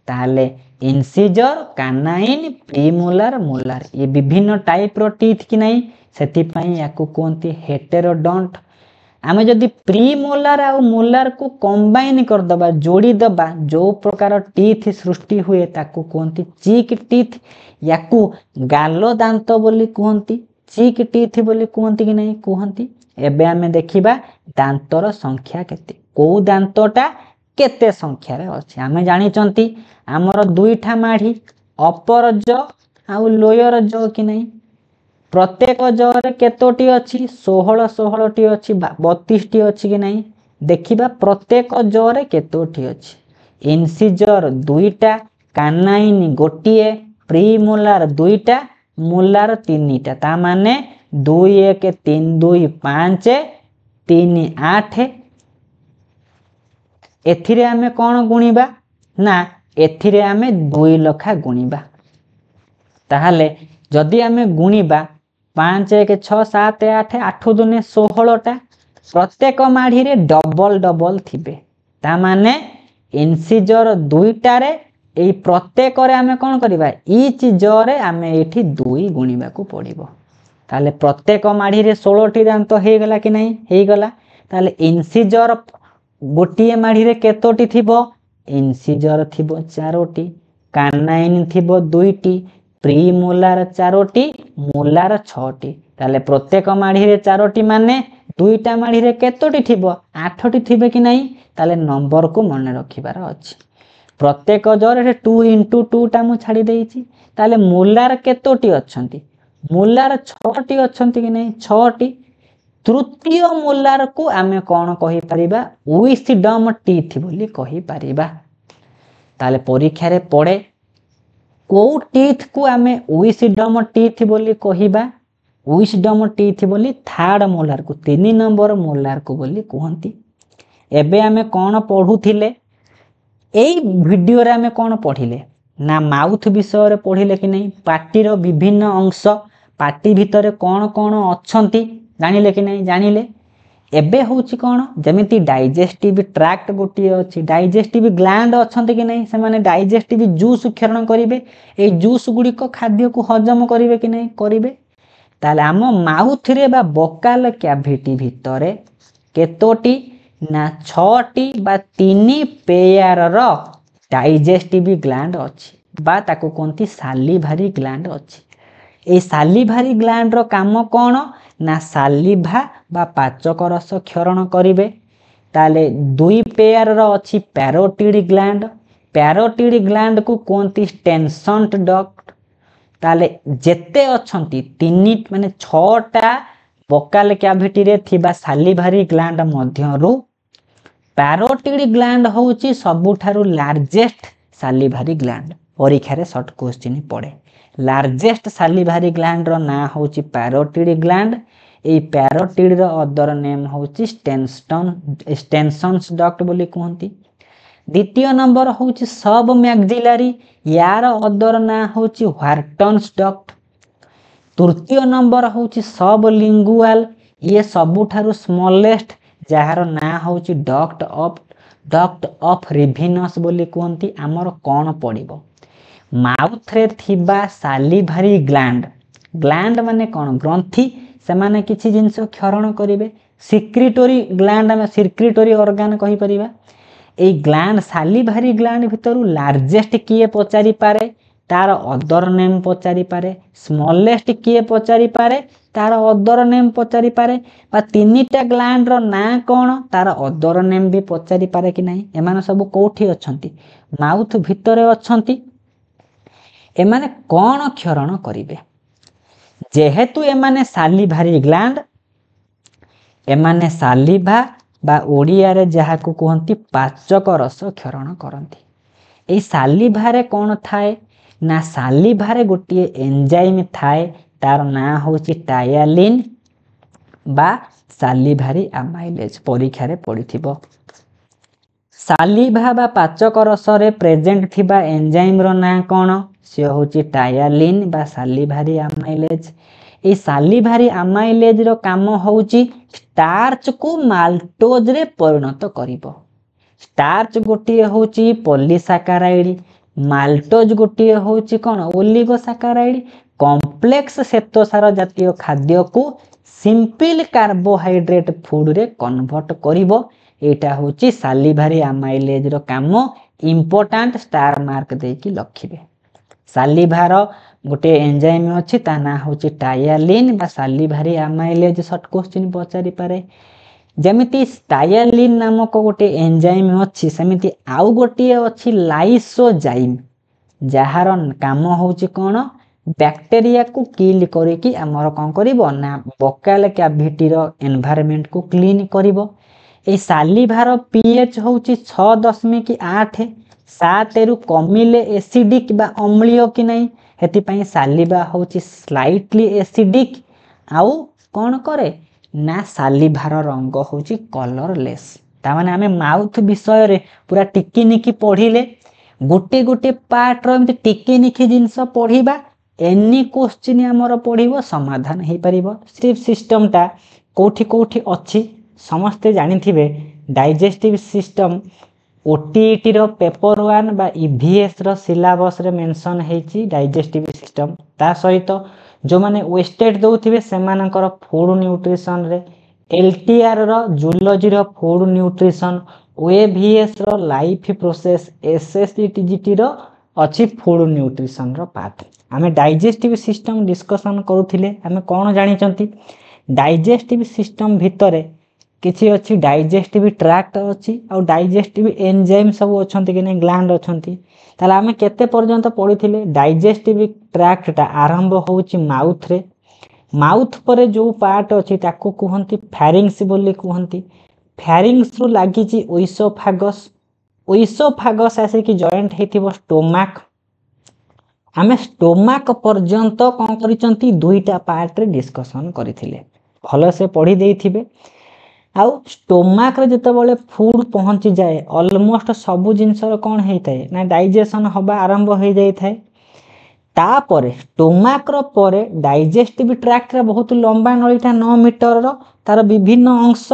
Speaker 1: ताले इंसिजर कानाइन प्रीमोलार मोलार ये विभिन्न टाइप रो टीथ कि नहीं सेथिपई याकू कहंती हेटेरोडोंट आमे जदि प्रीमोलार आ मोलार को कंबाइन कर दबा जोड़ी दबा जो प्रकार टीथ सृष्टि हुए ताकू कहंती चीक टीथ याकू गालो दांत बोली कहंती चीक टीथ बोली कहंती कि नहीं कहंती एबे आमे देखिबा दांतर संख्या केते को दांतटा केते संख्या रे अछि आमे जानि चंती हमर दुईठा माढ़ी अपर ज आ लोयर ज कि नहीं प्रत्येक जरे केतोटी अच्छी 16 टी अच्छी 32 टी अच्छी कि नहीं देखिबा प्रत्येक जरे केतोटी अच्छी इंसिजर दुईटा कानाइन गोटिए प्रीमोलार दुईटा मोलार तीनटा ता माने 2 1 3 2 5 3 8 एथिरे आमे कोन गुणीबा ना एथिरे आमे 2 लखा गुणीबा ताहाले जदि आमे गुणीबा 5 1 6 7 8 8 दुने 16टा प्रत्येक माढ़ी रे डबल डबल थिबे ता माने इंसिजर दुईटा रे एई प्रत्येक रे आमे कोन करिबा ईच जरे आमे एठी 2 गुणीबा को पड़िबो ताले प्रत्येक माढ़ी रे 16 टी दांत हे गला कि नहीं हे गला ताले इंसिजर गोटिए माढ़ी रे केतोटी थिबो इंसिजर थिबो 4टी कानाइन थिबो 2टी प्रीमोलार 4टी मोलार 6टी ताले प्रत्येक माढ़ी रे 4टी माने दुईटा माढ़ी रे केतोटी थिबो 8टी थिबे कि नहीं ताले नंबर को मन रखिबार अछि प्रत्येक जरे 2 × 2 टा मु छाडी देइछि ताले मोलार केतोटी अछंती मोलार 6टी अछंती कि नहीं 6टी तृतीय मोलार को आमे कोन कहि परिबा विस्डम टीथ बोली कहि परिबा ताले परीक्षा रे पड़े को टीथ को आमे विस्डम टीथ बोली कहिबा विस्डम टीथ बोली थर्ड मोलार को 3 नंबर मोलार को बोली कहंती एबे आमे कोन पढुथिले एई वीडियो रे आमे कोन पढिले ना माउथ विषय रे पढिले कि नहीं पाटी रो विभिन्न अंश पाटी भितरे कोन कोन अछंती जानिले कि नहीं जानिले एबे होची कौन जमीती डाइजेस्टिव ट्रैक्ट गोटे अच्छी डाइजेस्टिव ग्लैंड अच्छा कि नहीं से माने डाइजेस्टिव जूस क्षरण करेंगे ये जूस गुड़िक खाद्य को हजम करेंगे कि नहीं करेंगे ताले आम माउथ रे बा बकाल कैविटी भितर केतोटी ना 6टी बा 3 पेयर रो डाइजेस्टिव ग्लैंड अच्छी बा ताको कोनती सालिभारी ग्लैंड अच्छी ए सालिभारी ग्लैंड रो काम कौन ना सालिभा बा पाचक रस क्षरण करेंगे ताले 2 पेयर रो अच्छी पैरोटिड ग्लैंड को कोनती स्टेनसन डक्ट ताले जेते अच्छंती 3 माने 6टा बकाल कैविटी रे थिबा सालिभारी ग्लैंड मध्यरु पैरोटिड ग्लैंड होची सबुठारु लार्जेस्ट सालिभारी ग्लैंड परीक्षा रे शॉर्ट क्वेश्चन पड़े लार्जेस्ट सालिभारी ग्लैंड रो ना होची पैरोटिड ग्लैंड ए पैरोटिड रो अदर नेम होची स्टेनसन्स डक्ट बोली कहंती द्वितीय नंबर होची सब मैक्सिलरी यार अदर ना होची व्हार्टन्स डक्ट तृतीय नंबर होची सब लिंगुअल ये सबुठारु स्मॉलेस्ट जार ना होची डक्ट ऑफ रिविनस बोली कहंती आमर कौन पड़िबो माउथ रे थिबा सालिभारी ग्लैंड माने कौन ग्रंथि से माने किछि जिंस क्षरण करिवे सिक्रिटोरी ग्लैंड में सिक्रिटोरी ऑर्गन कहि परिबा ए ग्लैंड सालिभारी ग्लैंड भितरु लार्जेस्ट किए पचारि पारे तार अदर नेम पचारि पारे स्मॉलेस्ट किए पचारि पारे तार अदर नेम पचारि पारे बा 3टा ग्लैंड रो ना कौन तार अदर नेम भी पचारि पारे कि नहीं एमाने सब कोठी अछंती माउथ भितरे अछंती एमाने कौन क्षरण करिवे जेहेतु एमाने सालिभारी ग्लैंड एमाने सालिभा बा ओडिया रे जहा को कहंती पाचक रस क्षरण करंती ए सालिभारे कौन थाए ना सालिभारे गोटे एंजाइम थाए तार ना होची टायालिन बा सालिभारी अमाइलेज परीक्षा रे पड़िथिबो सालिभा बा पाचक रस रे प्रेजेंट थिबा एंजाइम रो ना कौन से होची टायालिन बा सालिभारी अमाइलेज ए सालिभारी अमाइलेज रो काम होची स्टार्च को माल्टोज रे परिणत करिवो स्टार्च गोटे होची पॉलीसैकेराइड माल्टोज गोटे होची कौन ओलिगोसैकेराइड कॉम्प्लेक्स श्वेतसार जातीय खाद्य को सिंपल कार्बोहाइड्रेट फूड रे कन्वर्ट करिवो एटा होची सालिभारी अमाइलेज रो काम इंपोर्टेंट स्टार मार्क देकी लखिबे सालिभार गोटे एंजाइम अच्छी ता ना होची टायालिन बा सालिभारी अमाइलेज शॉर्ट क्वेश्चन पचारि पारे जमिति टायालिन नामक गोटे एंजाइम अच्छी सेमिति आउ गोटे अच्छी लाइसोजाइम जहार काम होची कौन बैक्टेरिया को किल करिकी हमर कौन करिवो ना बकाल कैविटी रो एनवायरनमेंट को क्लीन करिवो ए सालिभार पीएच होची 6.8 7 रु कमिले एसिडिक बा अम्लीय कि नहीं हेति पई सालिभा होची स्लाइटली एसिडिक आउ कौन करे ना सालिभार रंग होची कलरलेस ता माने हमें माउथ विषय रे पूरा टिकी निकी पढ़िले गोटे गोटे पार्ट रो एमति टिकी निकी जिंस पढ़िबा एनी क्वेश्चन हमर पढ़िबो समाधान हे परिबो सिर्फ सिस्टम ता कोठी कोठी अछि समस्ते जानिथिबे डाइजेस्टिव सिस्टम ओटीईटी रो पेपर 1 बा ईवीएस रो सिलेबस रे मेंशन हेची डाइजेस्टिव सिस्टम ता सहित जो माने वेस्टेड दउथिबे सेमानकर फूड न्यूट्रिशन रे एलटीआर रो जूलॉजी रो फूड न्यूट्रिशन ओएवीएस रो लाइफ प्रोसेस एसएसटीजीटी रो अछि फूड न्यूट्रिशन रो पार्ट आमे डाइजेस्टिव सिस्टम डिस्कशन करूथिले आमे कोन जानि चंती डाइजेस्टिव सिस्टम भितरे किछि अछि डाइजेस्टिव ट्रैक्ट अछि और डाइजेस्टिव एंजाइम सब अछंती कि नै ग्लैंड अछंती ताला हमें केते पर्यंत पढिथिले डाइजेस्टिव ट्रैक्ट ता आरंभ होउची माउथ रे माउथ परे जो पार्ट अछि ताको कहंती फैरिंग्स बोली कहंती फैरिंग्स रु लागिची ओइसोफागस आसे कि जॉइंट हेतिबो स्टोमक हमें स्टोमक पर्यंत कोन करिचंती दुईटा पार्ट रे डिस्कशन करिथिले भलो से पढी देइथिबे आउ स्टोमक रे जते बेले फूड पहुंची जाए ऑलमोस्ट सब जिंस रो कोन हेइथाय ना डाइजेशन होबा आरंभ हो जाई थाए तापर स्टोमाक परे डाइजेस्टिव ट्रैक्ट रे बहुत लंबा नळीटा 9 मीटर रो तार विभिन्न अंश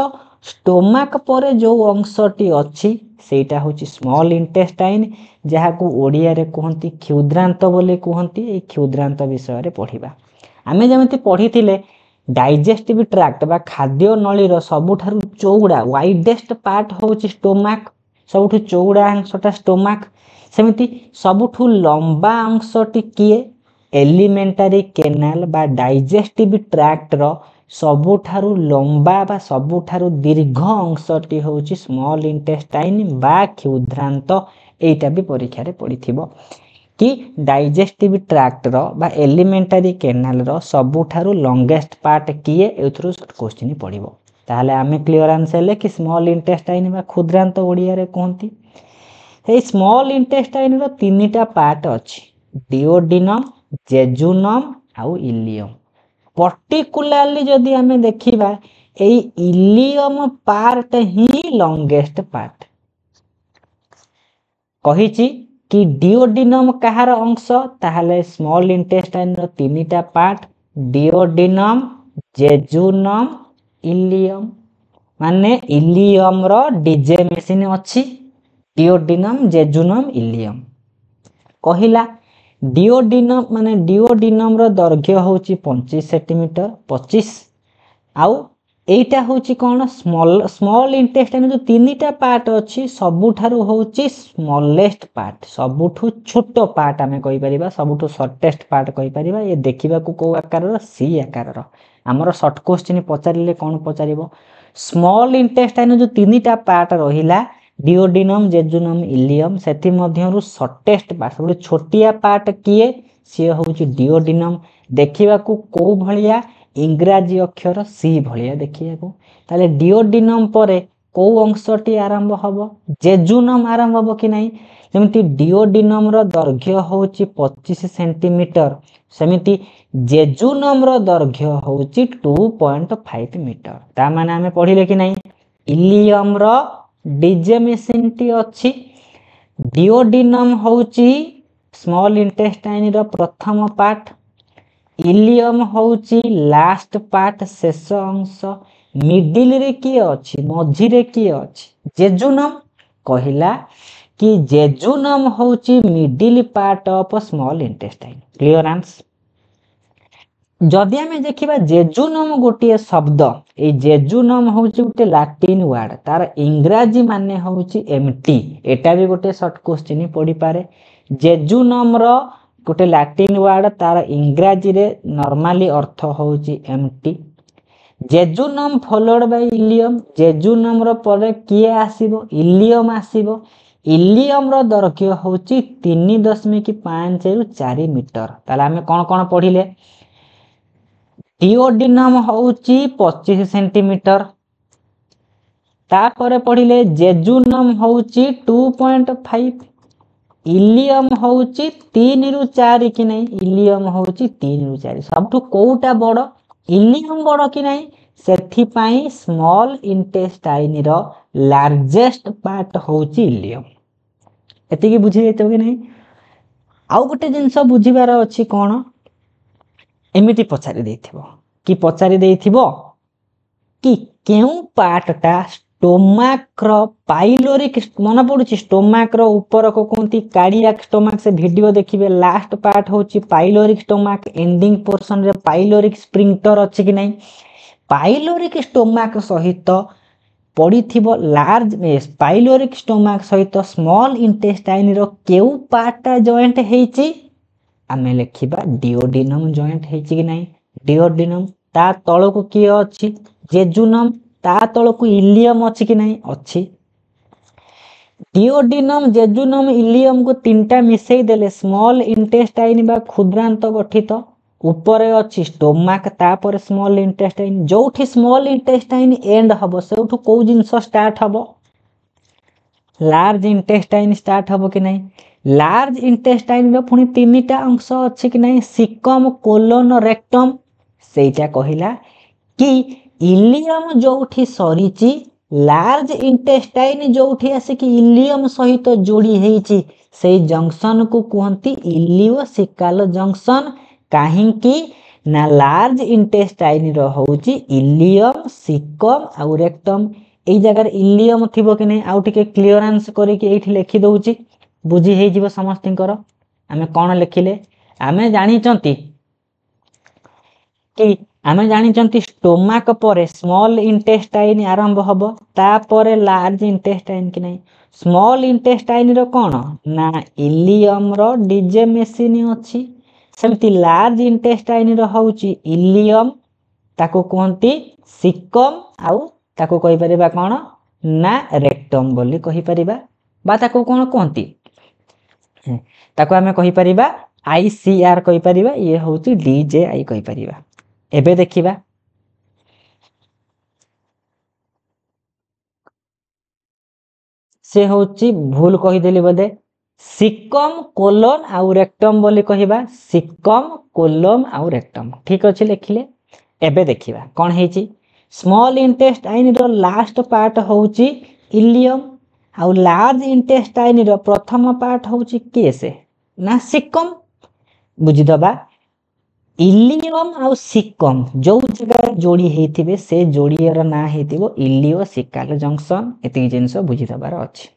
Speaker 1: स्टोमाक परे जो अंशटी अच्छी सेटा होची स्मॉल इंटेस्टाइन जहाँ को ओडिया रे कहती क्षुद्रांत बोली कहती ए क्षुद्रांत विषय रे पढ़िबा आमे जेमति पढ़िथिले डाइजेस्टिव ट्रैक्ट बा खाद्य नळीर सबुठारु चौड़ा वाइडेस्ट पार्ट होची स्टोमाक सबुठु चौड़ा अंशटा स्टोमाक सेमिति सबुठु लंबा अंशटी किए एलिमेंटरी केनाल बा डाइजेस्टिव ट्रैक्ट रो सबुठारु लंबा बा सबुठारु दीर्घ अंशटी होची स्मॉल इंटेस्टाइन बा क्षुद्रांत एटा भी परीक्षा रे पड़िथिबो कि डाइजेस्टिव ट्रैक्ट रो बा एलिमेंटरी केनाल रो सबुठारु लॉन्गेस्ट पार्ट किए एथरो क्वेश्चन पड़िबो ताहले आमे क्लियर आंसर ले कि स्मॉल इंटेस्टाइन बा क्षुद्रांत ओडिया रे कहंती हे स्मॉल इंटेस्टाइन रो तीनटा पार्ट अछि डिओडिनम जेजुनम आउ इलियम पर्टिकुलरली जदि आमे देखिबा एई इलियम पार्ट ही लॉन्गेस्ट पार्ट कहिछि कि डिओडिनम कहार अंश ताहले स्मॉल इंटेस्टाइन रो तीनटा पार्ट डिओडिनम जेजुनम इलियम माने इलियम रो डीजे मेसिन अछि डिओडिनम जेजुनम इलियम कहिला डिओडिनम माने डिओडिनम रो दैर्घ्य होची 25 सेंटीमीटर 25 आउ एटा होची कोन स्मॉल इंटेस्टाइन जो तीनटा पार्ट अछि सबुठारु होची स्मॉलेस्ट पार्ट सबुठु छोटो पार्ट आमे कहि परिबा सबुठु शॉर्टेस्ट पार्ट कहि परिबा ये देखिबा को को आकार रो सी आकार रो हमर शॉर्ट क्वेश्चन पचारिले कोन पचारिबो स्मॉल इंटेस्टाइन जो तीनटा पार्ट रहिला डिओडिनम जेजुनम इलियम सेति मध्यरु शॉर्टेस्ट पार्ट सबुठु छोटिया पार्ट किए से होची डिओडिनम देखिबा को को भलिया इंग्राजी अक्षर सी भलिया देखिए को ताले डिओडिनम परे को अंशटी आरंभ हबो जेजुनम आरंभ हबो कि नाही जेमिति डिओडिनम रो दैर्घ्य होची 25 सेंटीमीटर सेमिति जेजुनम रो दैर्घ्य होची 2.5 मीटर ता माने हमें पढिले कि नाही इलियम रो डीजे मेसिन टी अछि डिओडिनम होची स्मॉल इंटेस्टाइन रो प्रथम पार्ट इलियम होची लास्ट पार्ट शेष अंश मिडिल रे की अछि मझी रे की अछि जेजुनम कहिला कि जेजुनम होची middle part of small intestine clear answer जदि हमें देखिबा जेजुनम गोटे शब्द ए जेजुनम होची गोटे लैटिन वर्ड तार इंग्रजी माने होची एम्प्टी एटा भी गोटे शॉर्ट क्वेश्चन पड़ी पारे जेजुनम रो गोटे लैटिन वर्ड तार इंग्रजी रे नॉर्मली अर्थ होची empty jejunum followed by ileum jejunum रो परे किए आसीबो इलियम आसीबो इलियम रो दैर्घ्य होची 3.5 रु 4 मीटर ताला हमें कोन कोन पढिले डिओडिनम होची 25 सेंटीमीटर तापरे पढिले जेजुनम होची 2.5 इलियम होची 3 रु 4 कि नहीं इलियम होची 3 रु 4 सबटु कोउटा बड़ इलियम बड़ कि नहीं सेथि पई स्मॉल इंटेस्टाइन रो लार्जेस्ट पार्ट होची इलियम एति की बुझि जेतो कि नहीं आउ गोटे जिंस बुझिबार अछि कोन एमिति पचारि देथिबो कि पचारि देथिबो कि केउ पार्टटा स्टोमाक रो पाइलोरिक मन पडुची स्टोमाक रो ऊपर को कोंती कार्डियक स्टोमाक से वीडियो देखिबे लास्ट पार्ट होची पाइलोरिक स्टोमाक एंडिंग पोर्शन रे पाइलोरिक स्फिंक्टर अछि कि नहीं पाइलोरिक स्टोमाक सहित पड़िथिबो लार्ज पाइलोरिक स्टोमाक सहित स्मॉल इंटेस्टाइन रो केउ पार्टटा जॉइंट हेची आमे लेखिबा डिओडिनम जॉइंट हेची कि नहीं डिओडिनम ता तळको की अछि जेजुनम ता तळको इलियम अछि कि नहीं अछि डिओडिनम जेजुनम इलियम को तीनटा मिसई देले स्मॉल इंटेस्टाइन बा क्षुद्रांत गठित ऊपरे अछि स्टोमाक तापर स्मॉल इंटेस्टाइन जोठी स्मॉल इंटेस्टाइन एंड हबो सेउठु को जिंस स्टार्ट हबो लार्ज इंटेस्टाइन स्टार्ट हबो कि नहीं लार्ज इंटेस्टाइन रो पुनी तीनटा अंश अछि कि नहीं सिकम कोलोन रेक्टम सेटा कहिला कि इलियम जोठी सरीची लार्ज इंटेस्टाइन जोठी आसिकी इलियम सहित जोड़ी हेइची सेई जंक्शन को कहती इलियोसिकाल जंक्शन। काहींकी ना लार्ज इंटेस्टाइन रो होउची इलियम सिकम आउ रेक्टम। एई जगह इलियम थिबो कि नै आउ टिके क्लियरेंस करिके एठी लिखि दउची बुझी हेइ जिवो समस्तिंकर। आमे कोन लिखिले आमे जानिचंती कि आमे जानिचंती स्टोमाक परे स्मॉल इंटेस्टाइन आरंभ हबो तापरे लार्ज इंटेस्टाइन कि नै। स्मॉल इंटेस्टाइन रो कोन ना इलियम रो डीजे मेसिन अछि सेमती लार्ज इंटेस्टाइन रो होउची इलियम ताको कहंती सिकम आउ ताको कहि परिबा कोन ना रेक्टम बोली कहि परिबा बा ताको कोन कहंती ताको आमे कहि परिबा आईसीआर कहि परिबा ये होउची डीजेआई कहि परिबा। एबे देखिबा से होउची भूल कहि देली बदे सिकम कोलन आउ रेक्टम बोली कहिबा सिकम कोलम आउ रेक्टम ठीक अछि लिखिले। एबे देखिबा कोन हेची स्मॉल इंटेस्टाइन रो लास्ट पार्ट होउची इलियम आउ लार्ज इंटेस्टाइन रो प्रथम पार्ट होउची केसे ना सिकम। बुझी दबा इलियम आउ सिकम जो जगह जोड़ी हेथिबे से जोड़ीर ना हेथिबो इलियोसिकाल जंक्शन। एति जिंस बुझी दबार अछि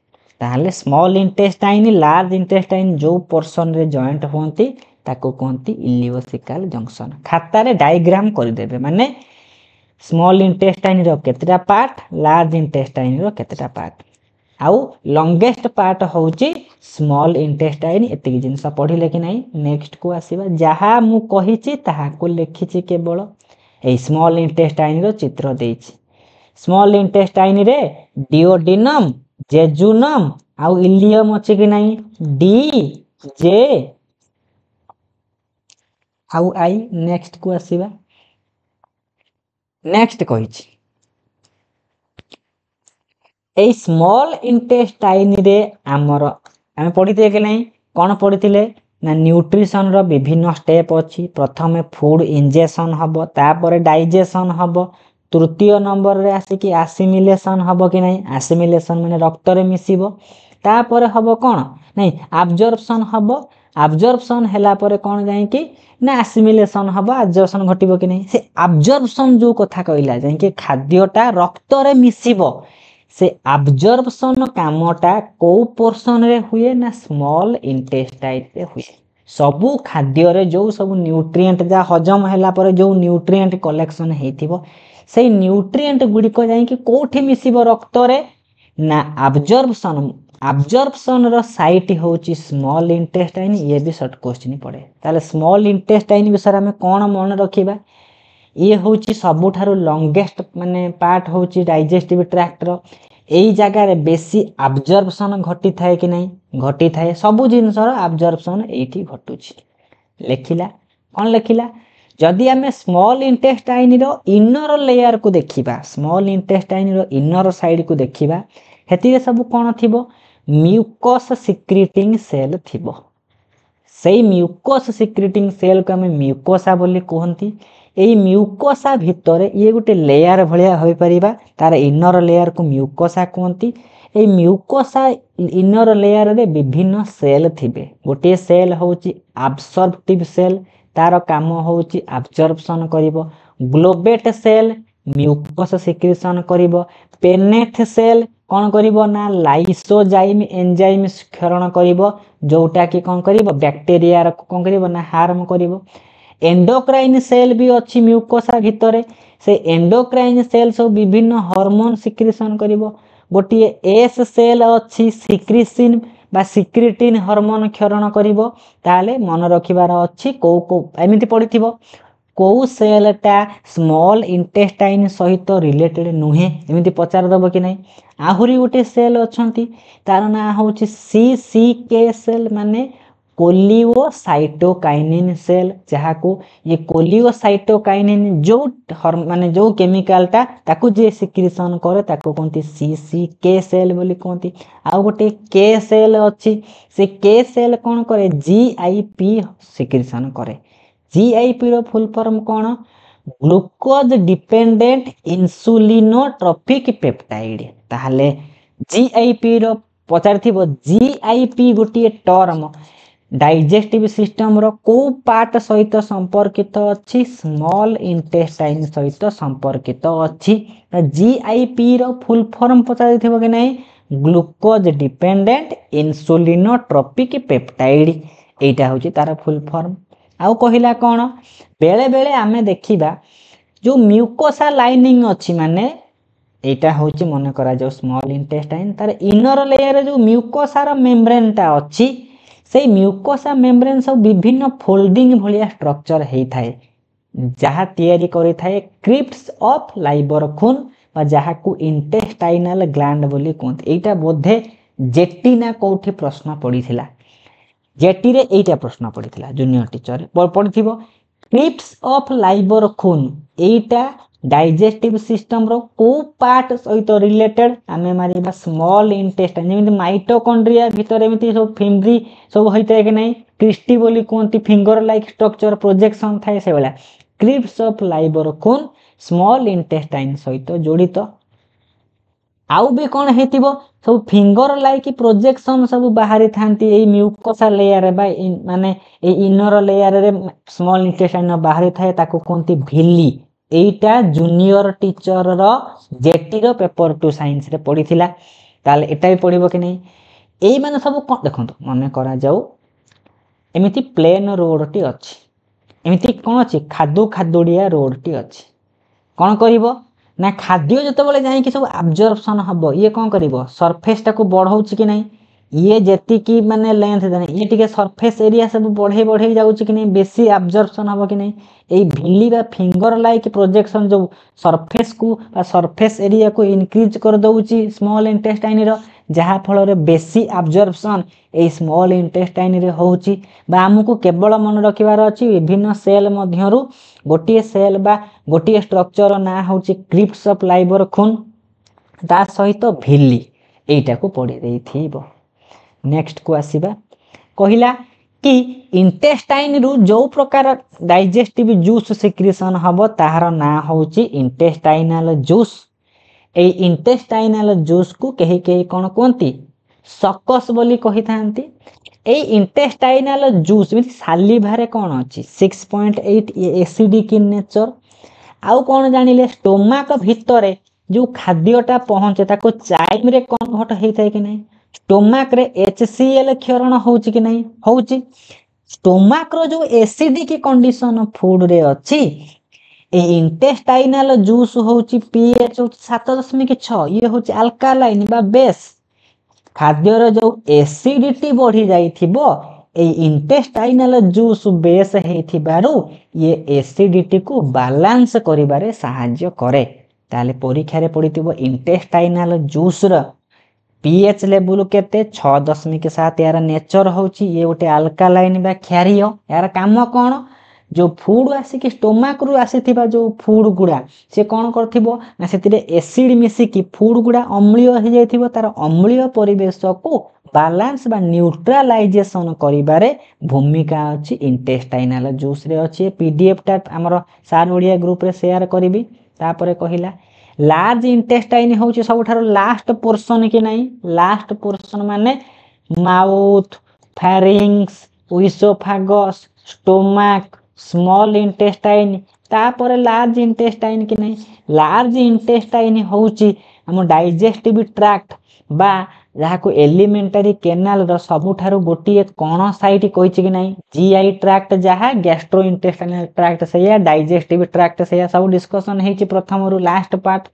Speaker 1: ताहाले स्मॉल इंटेस्टाइन लार्ज इंटेस्टाइन जो पोर्शन रे जॉइंट होंती ताको कहंती इलियोसिकाल जंक्शन। खाता रे डायग्राम कर देबे माने स्मॉल इंटेस्टाइन रो केतेटा पार्ट लार्ज इंटेस्टाइन रो केतेटा पार्ट आउ लॉन्गेस्ट पार्ट होउची स्मॉल इंटेस्टाइन। एति जिंस पढिले कि नै नेक्स्ट को आसीबा जहा मु कहिची ताहा को लिखिची केवल ए स्मॉल इंटेस्टाइन रो चित्र देइची। स्मॉल इंटेस्टाइन रे डिओडिनम जेजुनम आउ इलियम अछि कि नै डी जे आउ आई। नेक्स्ट को आसीबा नेक्स्ट कहिची ए स्मॉल इंटेस्टाइन रे आमर आमे पढिते कि नै कोन पढितिले ना न्यूट्रिशन रो विभिन्न स्टेप अछि। प्रथमे फूड इंजेक्शन हबो तापरे डाइजेशन हबो तृतीय नंबर रे आसी कि एसिमिलेशन हबो कि नै एसिमिलेशन माने रक्त रे मिसिबो तापरे हबो कोन नै एब्जॉर्प्शन हबो एब्जॉर्प्शन हैला परे कोन जाय कि ना एसिमिलेशन हबो एब्जॉर्प्शन घटिबो कि नै से एब्जॉर्प्शन जो कथा कहिला जाय कि खाद्यटा रक्त रे मिसिबो से एब्जॉर्प्शन कामटा को पोर्शन रे हुए ना स्मॉल इंटेस्टाइन रे हुए। सबु खाद्य रे जो सब न्यूट्रिएंट जा हजम हैला परे जो न्यूट्रिएंट कलेक्शन हेथिबो से न्यूट्रिएंट गुडी को जाय कि कोठी मिसिबो रक्त रे ना एब्जॉर्प्शन। एब्जॉर्प्शन रो साइट होउची स्मॉल इंटेस्टाइन। ये भी शॉर्ट क्वेश्चन पड़े ताले स्मॉल इंटेस्टाइन विषय में कोन मन रखिबा ये होउची सबुठारो लॉन्गेस्ट माने पार्ट होउची डाइजेस्टिव ट्रैक्ट रो। एई जगह रे बेसी एब्जॉर्प्शन घटी थाए कि नै घटी थाए सबु जिंस रो एब्जॉर्प्शन एठी घटुची। लेखिला कोन लेखिला जदि आमे स्मॉल इंटेस्टाइन रो इनर लेयर को देखिबा स्मॉल इंटेस्टाइन रो इनर साइड को देखिबा हेति रे सब कोन थिबो म्यूकस सिक्रीटिंग सेल थिबो। सेई म्यूकस सिक्रीटिंग सेल को आमे म्यूकोसा बोली कहंती। एई म्यूकोसा भितरे ये गुटे लेयर भलिया होई परिबा तार इनर लेयर को म्यूकोसा कहंती। एई म्यूकोसा इनर लेयर रे विभिन्न सेल थिबे। गोटे सेल होउची एब्सॉर्प्टिव सेल तार काम होउची एब्जॉर्प्शन करिवो। ग्लोबेट सेल म्यूकस सिक्रीशन करिवो। पेनेट सेल कोन करिवो ना लाइसोजाइम एंजाइम क्षरण करिवो जोटा कि कोन करिवो बैक्टीरिया रो कोन करिवो ना हार्म करिवो। एंडोक्राइन सेल भी अच्छी म्यूकोसा भितरे से एंडोक्राइन सेल सब विभिन्न हार्मोन सिक्रीशन करिवो। गोटे एस सेल अच्छी सिक्रीसिन बा सिक्रीटिन हार्मोन क्षरण करिवो ताले मन रखिबार अच्छी को एमिति पडिथिबो को सेलटा स्मॉल इंटेस्टाइन सहित रिलेटेड नुहे एमिति पचार दबो कि नै। आहुरी गोटे सेल अछंती तार ना होउची सीसीके सेल माने कोलियोसाइटोकाइनिन सेल जहा को ये कोलियोसाइटोकाइनिन जो माने जो केमिकलटा ताकू जे सिक्रीशन करे ताको कोंती सीसीके सेल बोली कोंती। आ गोटे के सेल अछि से के सेल कोन करे जीआईपी सिक्रीशन करे। जीआईपी रो फुल फॉर्म कोन ग्लूकोज डिपेंडेंट इन्सुलिनोट्रोपिक पेप्टाइड ताहले जीआईपी रो पचारथिबो जीआईपी गोटे टर्म डाइजेस्टिव सिस्टम रो को पार्ट सहित संपर्कित अछि स्मॉल इंटेस्टाइन सहित संपर्कित अछि जीआईपी रो फुल फॉर्म पचारथिबो कि नै ग्लूकोज डिपेंडेंट इन्सुलिनोट्रोपिक पेप्टाइड एटा होची तार फुल फॉर्म आउ कहिला कोन बेले बेले आमे देखिबा जो म्यूकोसा लाइनिंग अछि माने एटा होची मने करा जो स्मॉल इंटेस्टाइन तार इनर लेयर जो म्यूकोसा रो मेम्ब्रेन ता अछि से म्यूकोसा मेम्ब्रेन सब विभिन्न फोल्डिंग भलिया स्ट्रक्चर हेई थाए जहा तयारी करि थाए क्रिप्ट्स ऑफ लाइबरखुन बा जहा को इंटेस्टाइनल ग्लैंड बोली कोंत एटा बोधे जेटी ना कोठी प्रश्न पडिथिला जेटी रे एटा प्रश्न पडिथिला junior teacher पडिथिबो crypts of लाइबरखुन Etah digestive system रो को पार्ट सहित रिलेटेड आमे मारिबा स्मॉल इंटेस्टाइन जेमिति माइटोकॉन्ड्रिया भीतर एमिति सब फिम्ब्री सब होइते कि नै क्रिस्टी बोली कोंती फिंगर लाइक स्ट्रक्चर प्रोजेक्शन थाए से वाला क्रिप्ट्स ऑफ लाइबरखुन स्मॉल इंटेस्टाइन सहित जोड़ित आउ भी कोन हेतिबो सब फिंगर लाइक प्रोजेक्शन सब बाहरी थांती ए म्यूकोसा लेयर बा माने ए इनर लेयर रे स्मॉल इंटेस्टाइन बाहरी थाए ताको कोंती भिली एटा जूनियर टीचर रो जेटी रो पेपर 2 साइंस रे पढिथिला ताले एटा भी पढिबो कि नै एई माने सब कोन देखंतो मने करा जाऊ एमिति प्लेन रोड टी अछि एमिति कोन अछि खादु खादुडिया रोड टी अछि कोन करिवो ना खाद्य जते बेले जाई कि सब अब्जॉर्प्शन हबो ये कोन करिवो सरफेस टा को बढ़ौछि कि नै ये जेति की माने लेंथ देने ये टिके सरफेस एरिया सब बढ़े बढ़े जाउछि कि नै बेसी अब्जॉर्प्शन हबो कि नै एई भिली बा फिंगर लाइक प्रोजेक्शन जो सरफेस को बा सरफेस एरिया को इंक्रीज कर दउछि स्मॉल इंटेस्टाइन रो जहा फल रे बेसी अब्जॉर्प्शन ए स्मॉल इंटेस्टाइन रे होउछि बा हमकु केवल मन रखिबार अछि विभिन्न सेल मध्यरु गोटिए सेल बा गोटिए स्ट्रक्चर ना होउछि क्रिप्ट्स ऑफ लाइबरखुन ता सहित भिली एटा को पढि देइथिबो नेक्स्ट को आसीबा कहिला कि इंटेस्टाइन रु जो प्रकार डाइजेस्टिव जूस सिक्रेशन हबो ताहार ना होउछि इंटेस्टाइनल जूस ए इंटेस्टाइनल जूस को केही केही कोन कोंती सकस बोली कहि थांती ए इंटेस्टाइनल जूस मिति सालिभारे कोन अछि 6.8 एसिडिक इन नेचर आउ कोन जानिले स्टोमक भितरे जो खाद्यटा पहुंचे ताको चाइम रे कन्वर्ट हेई थाए कि नै स्टोमक रे HCl क्षरण होउछि कि नै होउछि स्टोमक रो जो एसिडिक कंडीशन फूड रे अछि ए इंटेस्टाइनल जूस होउछि pH 7.6 ये होउछि अल्कालाइन बा बेस खाद्य रो जो एसिडिटी बढ़ी जाइथिबो ए इंटेस्टाइनल जूस बेस हेथिबारु ये एसिडिटी को बैलेंस करिबारे सहाय्य करे ताले परीक्षा रे पडिथिबो इंटेस्टाइनल जूस रो pH लेवल केते 6.7 यार नेचर होउछि ये गोटे अल्कालाइन बा क्षारीय यार काम कोन जो फूड आसी कि स्टोमक रु आसीथिबा जो फूड गुडा से कोन करथिबो ना सेतिरे एसिड मिसी कि फूड गुडा अम्लीय हे जाइथिबो तार अम्लीय परिवेश को बैलेंस बा न्यूट्रलाइजेशन करिबारे भूमिका अछि इंटेस्टाइनल जूस रे अछि पीडीएफ टा हमर सार ओडिया ग्रुप रे शेयर करबी तापरे कहिला लार्ज इंटेस्टाइन होउछि सबठारो लास्ट पोर्शन कि नै लास्ट पोर्शन माने mouth pharynx oesophagus stomach small intestine तापरे लार्ज इंटेस्टाइन कि नै लार्ज इंटेस्टाइन होउछि हम डाइजेस्टिव ट्रैक्ट बा जहा को एलिमेंटरी कैनाल रो सबठारो गोटिए कोन साइट कहिछि कि नै जीआई ट्रैक्ट जहा गैस्ट्रो इंटेस्टाइनल ट्रैक्ट से या डाइजेस्टिव ट्रैक्ट से या सब डिस्कशन हेछि प्रथम रु last part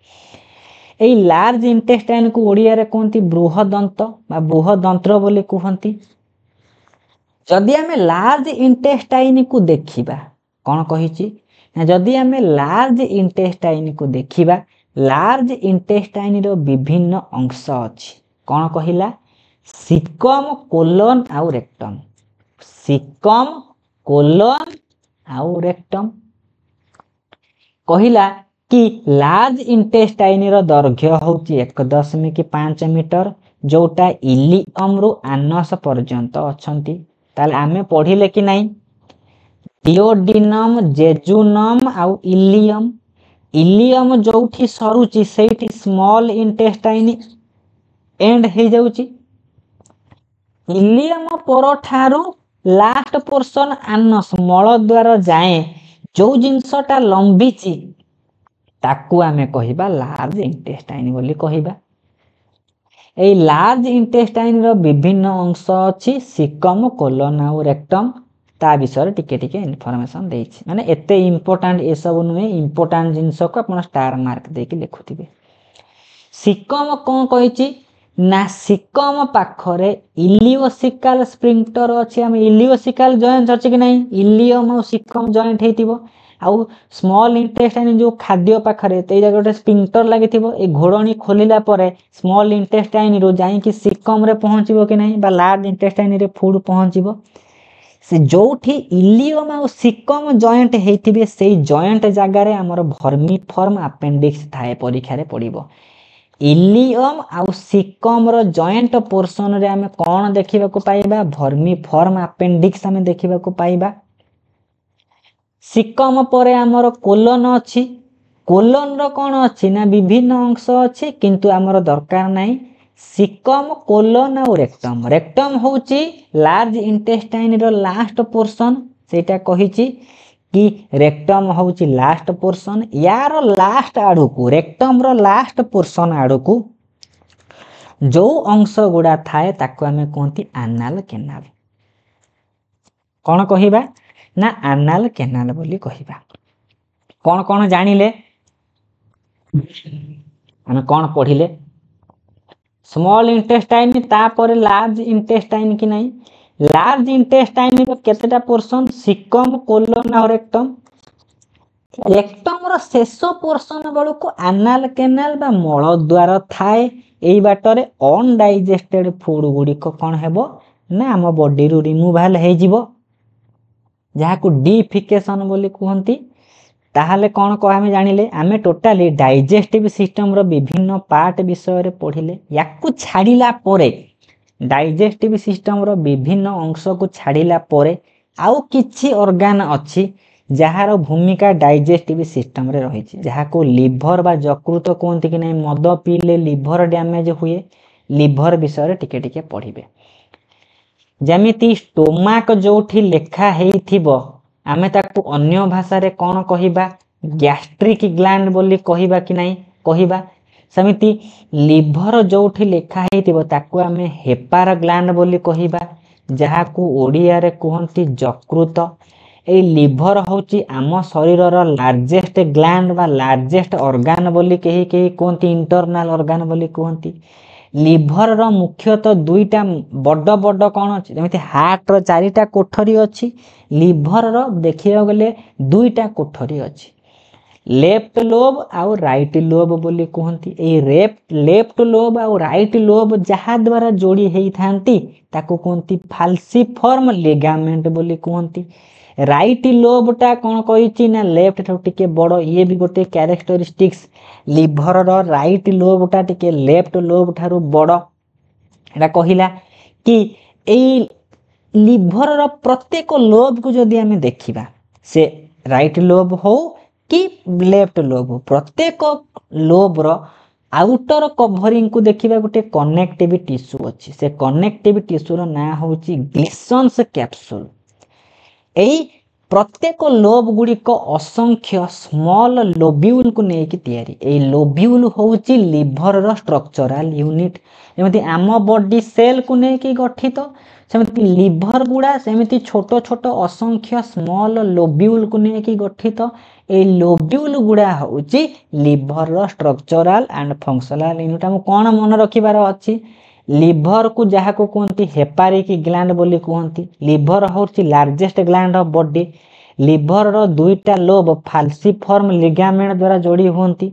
Speaker 1: a large intestine को ओडिया रे कोंती बृहदंत बा बृहदंत्र बोली कहंती जदि हमें लार्ज इंटेस्टाइन को देखिबा कोन कहिछि ना जदि हमें लार्ज इंटेस्टाइन को देखिबा लार्ज इंटेस्टाइन रो विभिन्न अंश अछि कोन कहिला सिकम कोलन आउ रेक्टम सिकम कोलन आउ रेक्टम कहिला कि लार्ज इंटेस्टाइन रो दैर्घ्य होउची 1.5 मीटर जोटा इलियम रु आनस पर्यंत अछंती ताले आमे पढिले कि नै डिओडिनम जेजुनम आउ इलियम इलियम जोठी सरुची सेठी स्मॉल इंटेस्टाइन एंड हो जाउची इलियम पर ठारू लास्ट पोर्शन आनस मल द्वार जाए जो जिनसटा लंबीची ताकू आमे कहिबा लार्ज इंटेस्टाइन बोली कहिबा ए लार्ज इंटेस्टाइन रो विभिन्न अंश अछि सिकम कोलन आ रेक्टम ता विषय टिके टिके इनफॉरमेशन देछि माने एते इंपोर्टेंट ए सब नुहे इंपोर्टेंट जिंस को अपन स्टार मार्क देके लिखुथिबे सिकम कोन कहिछि ना सिकम पाखरे इलियोसिकल स्प्रिंक्टर अछि हम इलियोसिकल जॉइंट अछि कि नहीं इलियम और सिकम जॉइंट हेतिबो आउ स्मॉल इंटेस्टाइन जो खाद्य पाखरे ते जगह गोटे स्प्रिंक्टर लागिथिबो ए घोड़णी खोलिला परे स्मॉल इंटेस्टाइन रो जाई कि सिकम रे पहुंचीबो कि नहीं बा लार्ज इंटेस्टाइन रे फूड पहुंचीबो से जोठी इलियम और सिकम जॉइंट हेतिबे सेई जॉइंट जगह रे हमर वर्मीफॉर्म अपेंडिक्स थाए परीक्षा रे पड़िबो इलियम आउ सिकम रो जॉइंट पोर्शन रे हमें कौन देखिबा को पाइबा वर्मीफॉर्म अपेंडिक्स हमें देखिबा को पाइबा सिकम परे हमर कोलन अछि कोलन रो कौन अछि ना विभिन्न अंश अछि किंतु हमर दरकार नाही सिकम कोलन और रेक्टम रेक्टम होची लार्ज इंटेस्टाइन रो लास्ट पोर्शन सेटा कहिची कि रेक्टम होची लास्ट पोर्शन यार लास्ट आडू को रेक्टम रो लास्ट पोर्शन आडू को जो अंश गुडा थाए ताको हमें कहती एनाल केनाल कौन कहिबा ना एनाल केनाल बोली कहिबा कौन कौन जानिले हमें कौन पढ़िले स्मॉल इंटेस्टाइन तापर लार्ज इंटेस्टाइन कि नहीं लार्ज इंटेस्टाइन रो केतेटा पोर्शन सिकम कोलन और रेक्टम रेक्टम रो शेष पोर्शन बळु को एनाल केनाल बा मळ द्वार थाए एई बाटरे अनडाइजेस्टेड फूड गुडी को कोन हेबो ना हम बॉडी रो रिमूवल हे जिवो जहा को डिफिकेशन बोली कहंती ताहाले कौन कह हमें जानिले आमे टोटाली डाइजेस्टिव सिस्टम रो विभिन्न पार्ट विषय रे पढ़िले याकू छाड़िला परे डाइजेस्टिव सिस्टम रो विभिन्न अंश को छाड़िला परे आउ किछि ऑर्गन अछि जहार भूमिका डाइजेस्टिव सिस्टम रे रहिछि जहा को लिवर बा यकृत कहंती कि नै मद पीले लिवर डैमेज हुए लिवर विषय रे टिके टिके पढ़िबे जेमिति स्टोमाक जोठी लेखा हेइथिबो आमे ताकू अन्य भाषा रे कौन कहिबा गैस्ट्रिक ग्लैंड बोली कहिबा कि नहीं कहिबा समिति लिवर जोठी लेखा हेइथिबो ताकू आमे हेपार ग्लैंड बोली कहिबा जहा को ओडिया रे कहंती यकृत ए लिवर होची आम शरीर रो लार्जेस्ट ग्लैंड बा लार्जेस्ट ऑर्गन बोली केही केही कहंती इंटरनल ऑर्गन बोली कहंती लिवर रो मुख्यतः दुईटा बड़ बड़ कौन अछि जेमिति हार्ट रो चारिटा कोठरी अछि लिवर रो देखिया गले दुईटा कोठरी अछि लेफ्ट लोब आउ राइट लोब बोली कहंती ए लेफ्ट लोब आउ राइट लोब जहा द्वारा जोड़ी हेई थांती ताको कहंती फाल्सिफॉर्म लिगामेंट बोली कहंती राइट लोबटा कौन कहिछि ना लेफ्ट ठाउ टिके बड़ ये भी गोटे कैरेक्टरिस्टिक्स लिवर रो राइट लोबटा टिके लेफ्ट लोब ठारू बड़ एटा कहिला कि एई लिवर रो प्रत्येक लोब को जदि हमें देखिबा से राइट लोब हो कि लेफ्ट लोब हो प्रत्येक लोब रो आउटर कवरिंग को देखिबा गोटे कनेक्टिव टिश्यू अछि से कनेक्टिव टिश्यू रो ना होछि ग्लिसन्स कैप्सूल एई प्रत्येक लोब गुडी को असंख्य स्मॉल लोब्यूल को नेकी तयारी एई लोब्यूल होउची लिवर रो स्ट्रक्चरल यूनिट जेमति आम बॉडी सेल को नेकी गठित सेमति लिवर गुडा सेमति छोटो छोटो असंख्य स्मॉल लोब्यूल को नेकी गठित ए लोब्यूल गुडा होउची लिवर रो स्ट्रक्चरल एंड फंक्शनल यूनिट हम कोन मन रखिबार अछि लिवर को जहा को कहंती हेपारिक ग्लैंड बोली कहंती लिवर होउची largest gland of body liver रो दुईटा लोब फाल्सिफॉर्म लिगामेंट द्वारा जोड़ी होंती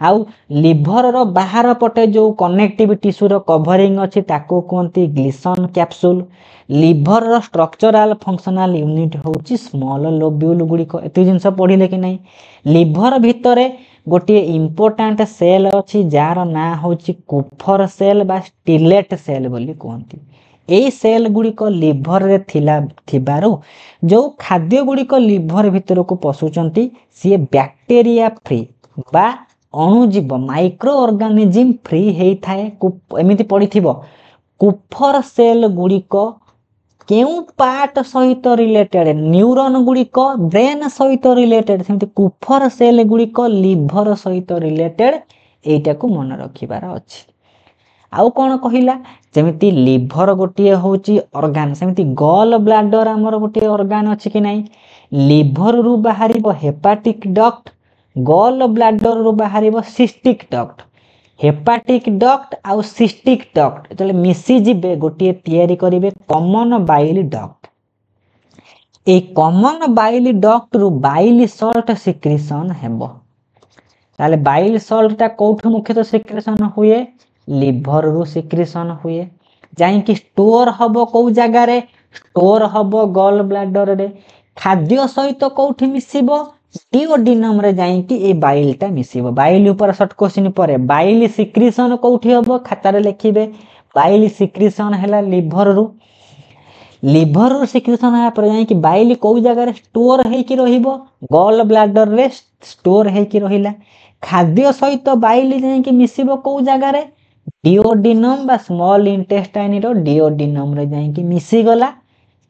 Speaker 1: आउ लिवर रो बाहर पटे जो कनेक्टिव टिश्यू रो कवरिंग अछि ताको कहंती ग्लिसन कैप्सूल लिवर रो स्ट्रक्चरल फंक्शनल यूनिट होउची स्मॉल लोब्यूल गुडी को एते जिंस पढिले कि नहीं लिवर भितरे गोटे इंपोर्टेंट सेल अछि जार ना होची कुफर सेल बा स्टिलेट सेल बोली कहंती एई सेल गुड़िक लिभर रे थिबारु जो खाद्य गुड़िक लिभर भितर को पशुचंती सी बैक्टेरिया फ्री बा अणुजीव माइक्रो ऑर्गेनिज्म फ्री होता है। एमती पड़ी कुफर सेल गुड़िक केउ पार्ट सहित रिलेटेड न्यूरॉन गुड़िक ब्रेन सहित रिलेटेड सेमती कुफर सेल गुड़िक लिभर सहित रिलेटेड एटा को मन रखिबार अछि। आउ कौन कहला जमिति लिभर गोटे होची ऑर्गन सेमती गॉल ब्लैडर आमर गोटे ऑर्गन अछि कि नहीं। लिभर रु बाहरिबो हेपाटिक डक्ट गॉल ब्लैडर रु बाहरिबो सिस्टिक डक्ट। हेपाटिक डक्ट आउ सिस्टिक डक्ट जले मिसी जिबे गोटे तयारी करिवे कॉमन बाइल डक्ट। ए कॉमन बाइल डक्ट रु बाइल सॉल्ट सिक्रीशन हेबो। ताले बाइल सॉल्ट ता कोठु मुख्यतः सिक्रीशन हुए लिभर रु सिक्रीशन हुए जाई कि स्टोर हबो को जगह रे स्टोर हबो गॉल ब्लैडर रे खाद्य सहित कोठी मिसिबो डिओडिनम रे जाई कि ए बाइल ता मिसिबो। बाइल ऊपर शॉर्ट क्वेश्चन परे बाइल सिक्रीशन कोठी हबो खाता रे लिखिबे बाइल सिक्रीशन हैला लिभर रु सिक्रीशन है पर जाई कि बाइल को जगह रे स्टोर हे कि रहिबो गॉल ब्लैडर रे स्टोर हे कि रहिला। खाद्य सहित बाइल जाई कि मिसिबो को जगह रे डिओडिनम बा स्मॉल इंटेस्टाइन रो डिओडिनम रे जाई कि मिसी गला।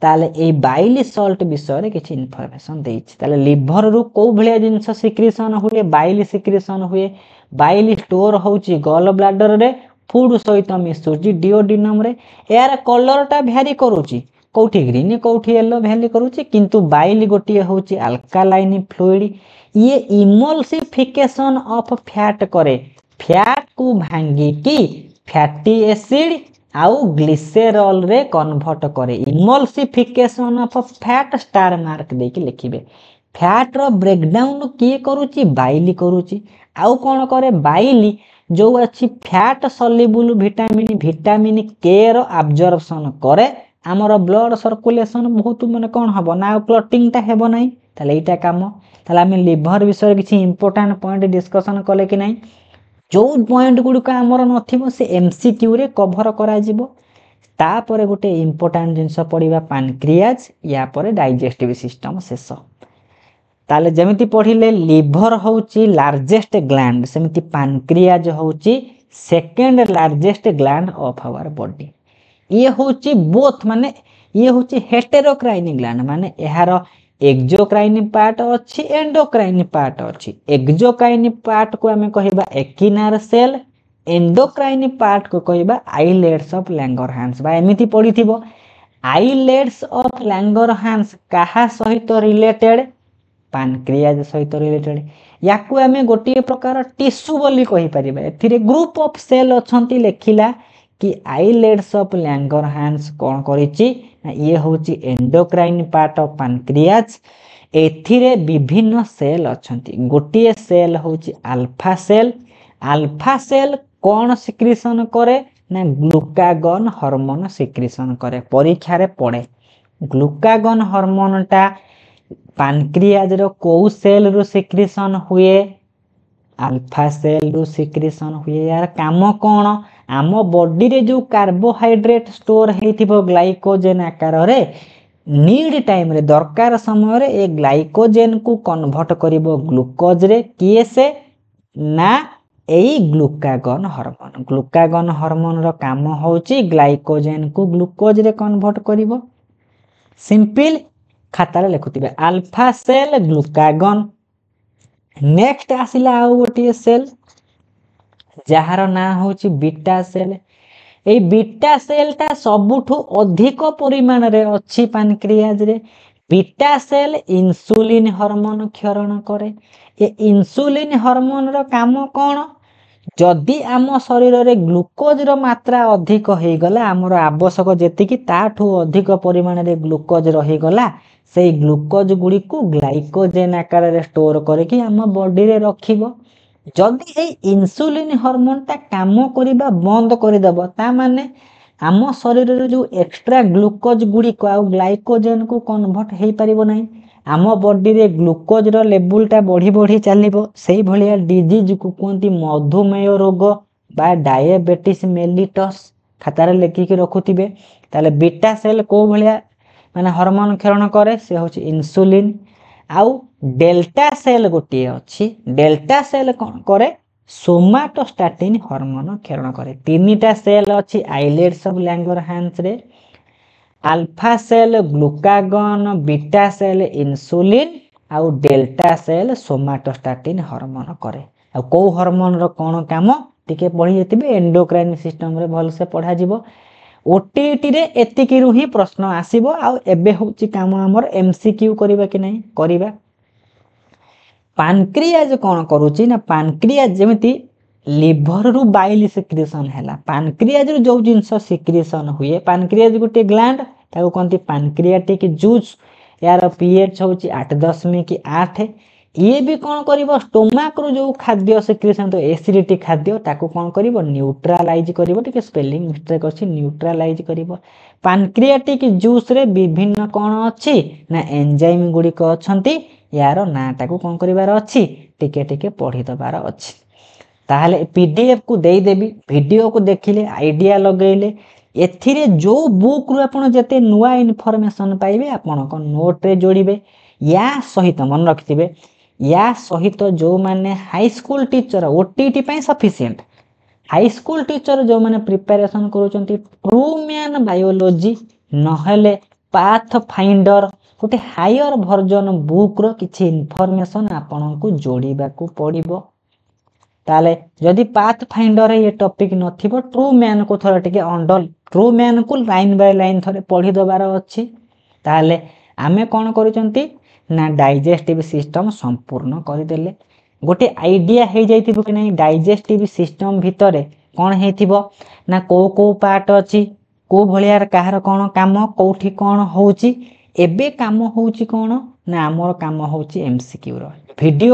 Speaker 1: ताले ए बाइल सॉल्ट विषय रे किछि इन्फॉर्मेशन देछि। ताले लिभर रु को भलिया जिंस सिक्रीशन हुए बाइल सिक्रीशन हुए बाइल स्टोर होउची गॉल ब्लैडर रे फूड सहित मिसुची डिओडिनम रे। यार कलर टा वेरी करूची कोठी ग्रीन कोठी येलो वेरी करूची किंतु बाइल गोटी होउची अल्कालाइन फ्लूइड ये इमल्सिफिकेशन ऑफ फैट करे फैट को भांगी की फैटी एसिड आउ ग्लिसेरॉल रे कन्वर्ट करे। Emulsification of fat star mark देके लिखिबे। फैट रो ब्रेकडाउन किए करूची बाइल करूची आउ कोन करे बाइल जो अछि फैट सॉल्युबल विटामिन के रो एब्जॉर्प्शन करे हमर ब्लड सर्कुलेशन बहुत माने कोन हबो ना क्लॉटिंग ता हेबो नाही। ताले एटा काम ताले हम लिभर विषय किछि इंपोर्टेंट पॉइंट डिस्कशन कले कि नाही जो पॉइंट गुड़िक आमर नथिबो से एमसीक्यू रे कवर करा जिवो। तापरे गोटे इंपोर्टेंट जिंस पड़िबा पैनक्रियाज या परे डाइजेस्टिव सिस्टम शेष। ताले जेमिति पढ़िले लिभर होउची लार्जेस्ट ग्लैंड सेमिति पैनक्रियाज होउची second largest gland of our body. ये होउची बोथ माने ये होउची हेटेरोक्राइन ग्लैंड माने एहार एक्सोक्राइन पार्ट अच्छी एंडोक्राइन पार्ट अच्छी। एक्सोक्राइन पार्ट को हमें कहबा एक्टिनर सेल एंडोक्राइन पार्ट को कहबा आइलेट्स ऑफ लैंगरहांस बा एमिति पड़िथिबो। आइलेट्स ऑफ लैंगरहांस काहा सहित रिलेटेड पैनक्रियाज सहित रिलेटेड याकू हमें गोटे प्रकार टिश्यू बोली कहि परिबा। एथिरे ग्रुप ऑफ सेल अछंती लेखिला कि आइलेट्स ऑफ लैंगरहांस कोन करिछि ये होची एंडोक्राइन पार्ट ऑफ पैनक्रियाज। एथिरे विभिन्न सेल अछंती गोटे सेल होची अल्फा सेल। अल्फा सेल कोन सिक्रीशन करे ना ग्लूकागन हार्मोन सिक्रीशन करे। परीक्षा रे पड़े ग्लूकागन हार्मोन टा पैनक्रियाज रो को सेल रो सिक्रीशन हुए अल्फा सेल रो सिक्रीशन हुए। यार काम कोन आम बॉडी रे जो कार्बोहाइड्रेट स्टोर हेथिबो ग्लाइकोजेन आकार रे नीड टाइम रे दरकार समय रे ए ग्लाइकोजेन को कन्वर्ट करिवो ग्लूकोज रे किए से ना एई ग्लूकागन हार्मोन। ग्लूकागन हार्मोन रो काम होची ग्लाइकोजेन को ग्लूकोज रे कन्वर्ट करिवो। सिंपल खाता रे लिखुतिबे अल्फा सेल ग्लूकागन। नेक्स्ट आसिला आ गोटे सेल जहार ना होची बीटा सेल। ए बीटा सेल ता सबुठु अधिक परिमाण रे अछि पैनक्रियाज रे। बीटा सेल इंसुलिन हार्मोन क्षरण करे। ए इंसुलिन हार्मोन रो काम कोन जदि आम शरीर रे ग्लूकोज रो मात्रा अधिक हे गला हमर आवश्यक जेतिकी ताठू अधिक परिमाण रे ग्लूकोज रही गला से ग्लूकोज गुडी को ग्लाइकोजेन आकार रे स्टोर करे कि हम बॉडी रे रखिबो। जदि ए इंसुलिन हार्मोन ता काम करिबा बंद कर देबो ता माने आम शरीर रे जो एक्स्ट्रा ग्लूकोज गुडी को आ ग्लाइकोजेन को कन्वर्ट हे परिबो नाही। आम बॉडी रे ग्लूकोज रो लेवल ता बढ़ी बढ़ी चलिबो। सेही भलिया डिजीज को कोंती मधुमेह रोग बा डायबिटीज मेलिटस खाता रे लेखि के रखुतिबे। ताले बीटा सेल को भलिया माने हार्मोन क्षरण करे से होची इंसुलिन आउ डेल्टा सेल गोटे अच्छी डेल्टा सेल कौन करे सोमाटोस्टैटिन हार्मोन क्षरण करे तीनटा सेल अच्छी आइलेट्स ऑफ लैंगरहांस रे alpha cell glucagon beta cell insulin आउ डेल्टा सेल सोमाटोस्टैटिन हार्मोन करे आ को हार्मोन रो कोन काम टिके पढ़ी जेतिबे एंडोक्राइन सिस्टम रे भल से पढ़ा जिवो ओटीटी रे एतिकी रु ही प्रश्न आसीबो आ एबे होची काम हमर एमसीक्यू करबा कि नहीं करबा पानक्रियाज कौन करूची ना पानक्रियाज जेमिति लिवर रु बाइल सिक्रेशन हैला पानक्रियाज रु जो जिंस सिक्रेशन हुए पानक्रियाज गोटे ग्लैंड ताको कहती पानक्रियाटिक जूस यार पीएच होची 8.8 ये भी कौन करिवो स्टोमाक रु जो खाद्य सिक्रेशन तो एसिडिटी खाद्य ताको कौन करिवो न्यूट्रलाइज करिवो टिके स्पेलिंग मिस्टेक अछि न्यूट्रलाइज करिवो पानक्रियाटिक जूस रे विभिन्न कौन अछि ना एंजाइम गुडी को अछंती यार ना ताको कौन करिवार अछि टिके टिके पढ़ी दबार अछि ताहले पीडीएफ को देई देबी वीडियो को देखिले आइडिया लगेले एथिरे जो बुक रु आपण जते नुवा इन्फॉर्मेशन पाइबे आपण को नोट रे जोड़िबे या सहित मन रखिथिबे या सहित जो माने हाई स्कूल टीचर ओटीटी पई सफिशिएंट हाई स्कूल टीचर जो माने प्रिपरेशन करूचंती ट्रू मैन बायोलॉजी नहले पाथ फाइंडर गोटे हायर वर्जन बुक रो किछि इन्फॉर्मेशन आपण को जोड़िबा को पड़िबो ताले जदि पाथ फाइंडर ये टॉपिक नथिबो ट्रू मैन को थोड़ा टिके अंडर ट्रू मैन को लाइन बाय लाइन थोड़े पढ़ी दबार अछि ताले आमे कोन करूचंती ना डाइजेस्टिव सिस्टम संपूर्ण कर देले गोटे आइडिया हे जाइथिबो कि नहीं डाइजेस्टिव सिस्टम भितरे कोन हेथिबो ना को पार्ट अछि को भलियार काहर कोन काम कोठी कोन होउची एबे काम होउची कोन ना हमर काम होउची एमसीक्यू रो वीडियो